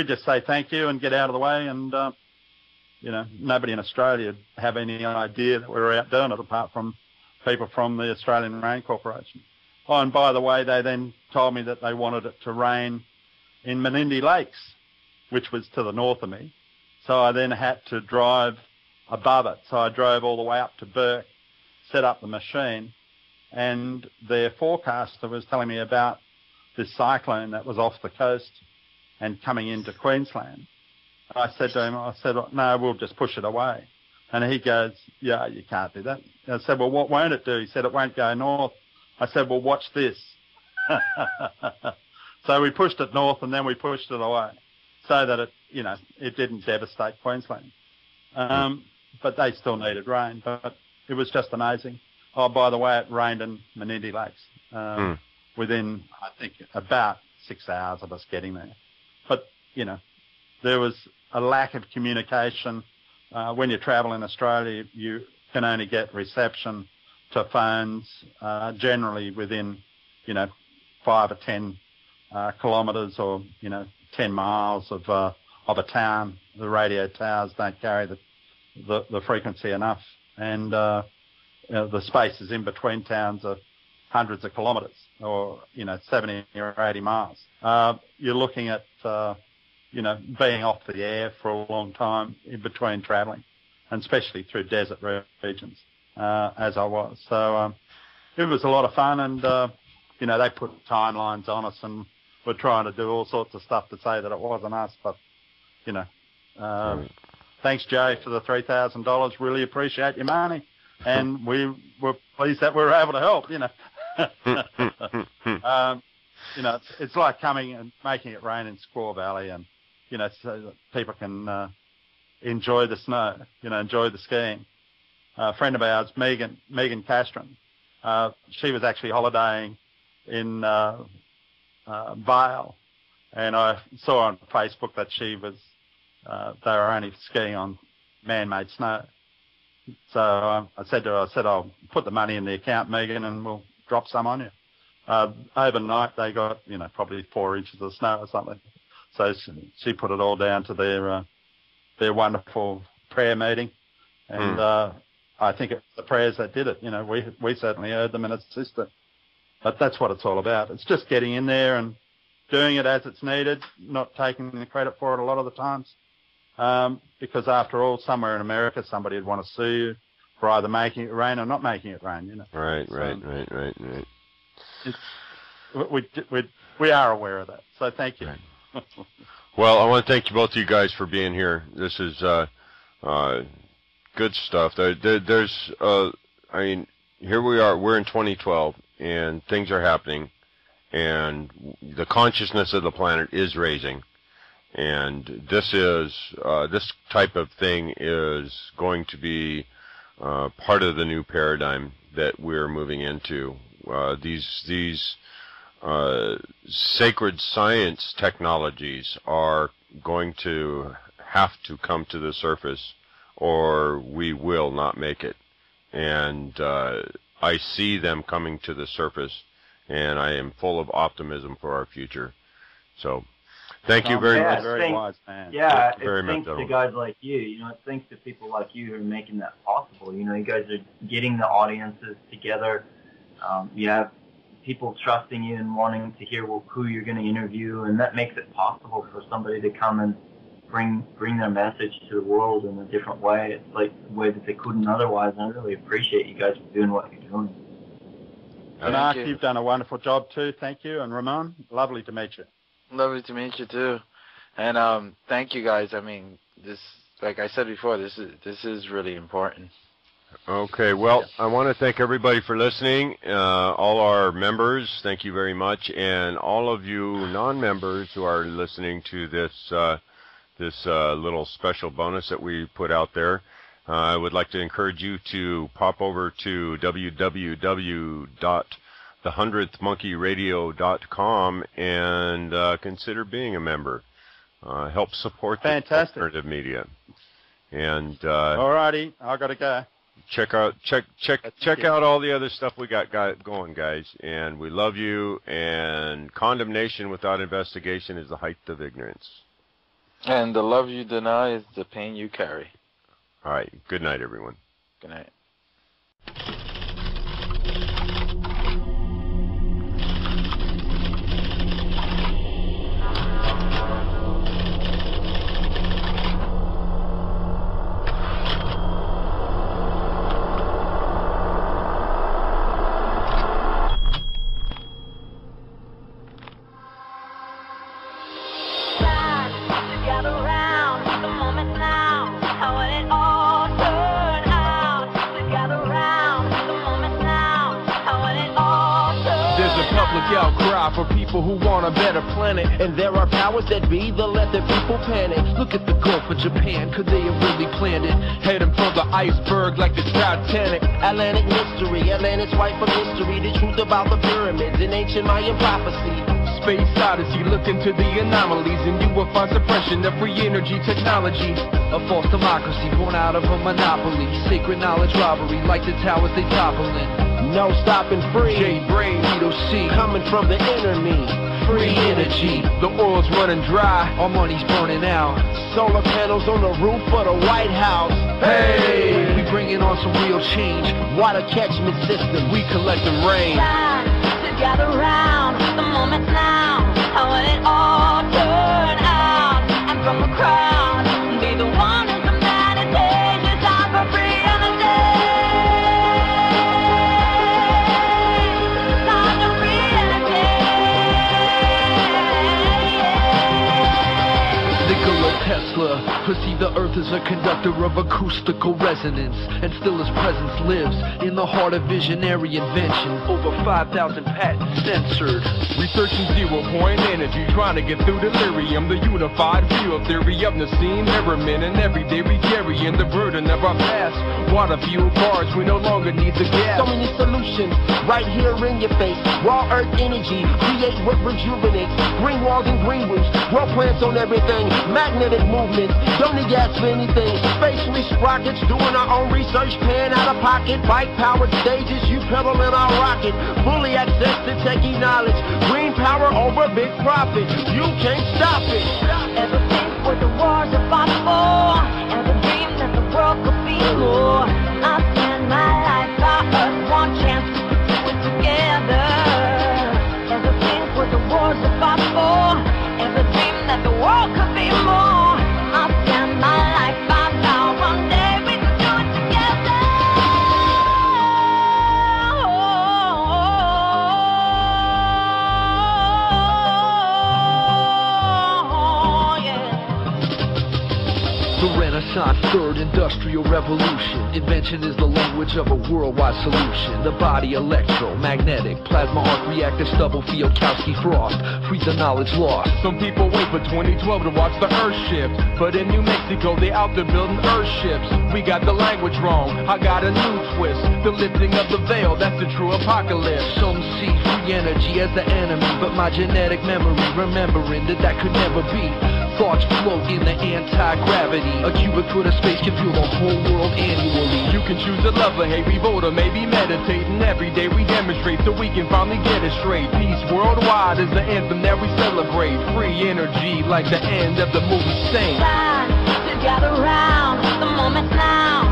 just say thank you and get out of the way, and nobody in Australia would have any idea that we were out doing it apart from people from the Australian Rain Corporation. Oh, and by the way, they then told me that they wanted it to rain in Menindee Lakes, which was to the north of me. So I then had to drive above it. So I drove all the way up to Burke, set up the machine, and their forecaster was telling me about this cyclone that was off the coast and coming into Queensland. I said to him, no, we'll just push it away. And he goes, yeah, you can't do that. I said, well, what won't it do? He said, it won't go north. I said, well, watch this. So we pushed it north and then we pushed it away so that it didn't devastate Queensland. But they still needed rain. But it was just amazing. Oh, by the way, it rained in Menindee Lakes within, I think, about 6 hours of us getting there. But, there was a lack of communication. When you travel in Australia, you can only get reception to phones generally within, 5 or 10 kilometres or, 10 miles of a town. The radio towers don't carry the frequency enough. And the spaces in between towns are hundreds of kilometres or, 70 or 80 miles. You're looking at, being off the air for a long time in between travelling, and especially through desert regions, as I was. So it was a lot of fun, and, they put timelines on us, and we're trying to do all sorts of stuff to say that it wasn't us, but, thanks, Jay, for the $3,000. Really appreciate your money, and we were pleased that we were able to help, It's like coming and making it rain in Squaw Valley, and, so that people can enjoy the snow, enjoy the skiing. A friend of ours, Megan Castron, she was actually holidaying in Vale, and I saw on Facebook that she was, they were only skiing on man-made snow. So I said to her, I'll put the money in the account, Megan, and we'll drop some on you. Overnight, they got, probably 4 inches of snow or something. So she put it all down to their wonderful prayer meeting. And I think it's the prayers that did it. We certainly heard them and assisted. But that's what it's all about. It's just getting in there and doing it as it's needed, not taking the credit for it a lot of the times. Because after all, somewhere in America, somebody would want to sue you for either making it rain or not making it rain, Right. We are aware of that, so thank you. Right. Well, I want to thank you both of you guys for being here. This is good stuff. Here we are. We're in 2012, and things are happening, and the consciousness of the planet is raising. And this type of thing is going to be part of the new paradigm that we're moving into. These sacred science technologies are going to have to come to the surface, or we will not make it. And I see them coming to the surface, and I am full of optimism for our future. So, thank you very much. Very wise man. Yeah, very it's much, thanks to gentlemen. guys like you. It's thanks to people like you who are making that possible. You guys are getting the audiences together. You have people trusting you and wanting to hear who you're going to interview, and that makes it possible for somebody to come and bring their message to the world in a different way. It's like a way that they couldn't otherwise, and I really appreciate you guys for doing what you're doing. And Mark, you've done a wonderful job too. Thank you. And Ramon, lovely to meet you. Lovely to meet you too. And thank you guys. I mean, this, like I said before, this is really important. Okay, well, I want to thank everybody for listening. All our members, thank you very much, and all of you non-members who are listening to this little special bonus that we put out there. I would like to encourage you to pop over to www.the100thmonkeyradio.com and consider being a member. Help support the alternative media. And alrighty, I got to go. Check out all the other stuff we got going, guys. And we love you. And condemnation without investigation is the height of ignorance. And the love you deny is the pain you carry. All right. Good night, everyone. Good night. Outcry for people who want a better planet, and there are powers that be that let their people panic. Look at the Gulf of Japan, could they have really planned it? Heading for the iceberg like the Titanic. Atlantic mystery, Atlantis white from history. The truth about the pyramids in ancient Mayan prophecy. Space odyssey, look into the anomalies, and you will find suppression of free energy technology. A false democracy born out of a monopoly. Sacred knowledge robbery like the towers they toppling. No stopping free. Jade brain, Vito C. Coming from the inner me. Free energy. The oil's running dry. Our money's burning out. Solar panels on the roof of the White House. Hey! We bringing on some real change. Water catchment system. We collecting rain. Time to gather round. The moment's now. How will it all turn out? And from a crowd, be the one who's the meditation. It's time for free energy. Tesla perceived the earth as a conductor of acoustical resonance, and still his presence lives in the heart of visionary invention. Over 5,000 patents censored. Researching zero-point energy, trying to get through delirium. The unified field theory of Nassim Merriman, and every day we carry in the burden of our past. Water fuel cars, we no longer need the gas. So many solutions right here in your face. Raw earth energy, create what rejuvenates. Green walls and green roofs, grow plants on everything. Magnetic movements, don't need gas for anything. Space rockets, doing our own research, paying out of pocket. Bike-powered stages, you pedal in our rocket. Fully access to techie knowledge. Green power over big profit. You can't stop it. Ever think what the wars are fought for? Ever dream that the world could be more? I spend my life by us, one chance to do it together. Ever think what the wars are fought for? Ever dream that the world could be more? I spend my life by now, one day we could do it together. The Renaissance Renaissance, third industrial revolution. Invention is the language of a worldwide solution. The body electromagnetic, plasma arc reactor, stubble field, Kowski frost. Free the knowledge lost. Some people wait for 2012 to watch the Earth shift, but in New Mexico they out there building Earth ships. We got the language wrong, I got a new twist. The lifting of the veil, that's the true apocalypse. Some see free energy as the enemy, but my genetic memory remembering that could never be. Thoughts float in the anti-gravity. A cubic foot of space can fuel the whole world annually. You can choose to love or hate, revolt, or maybe meditating. Every day we demonstrate so we can finally get it straight. Peace worldwide is the anthem that we celebrate. Free energy like the end of the movie Saint. Time to gather round, the moment's now.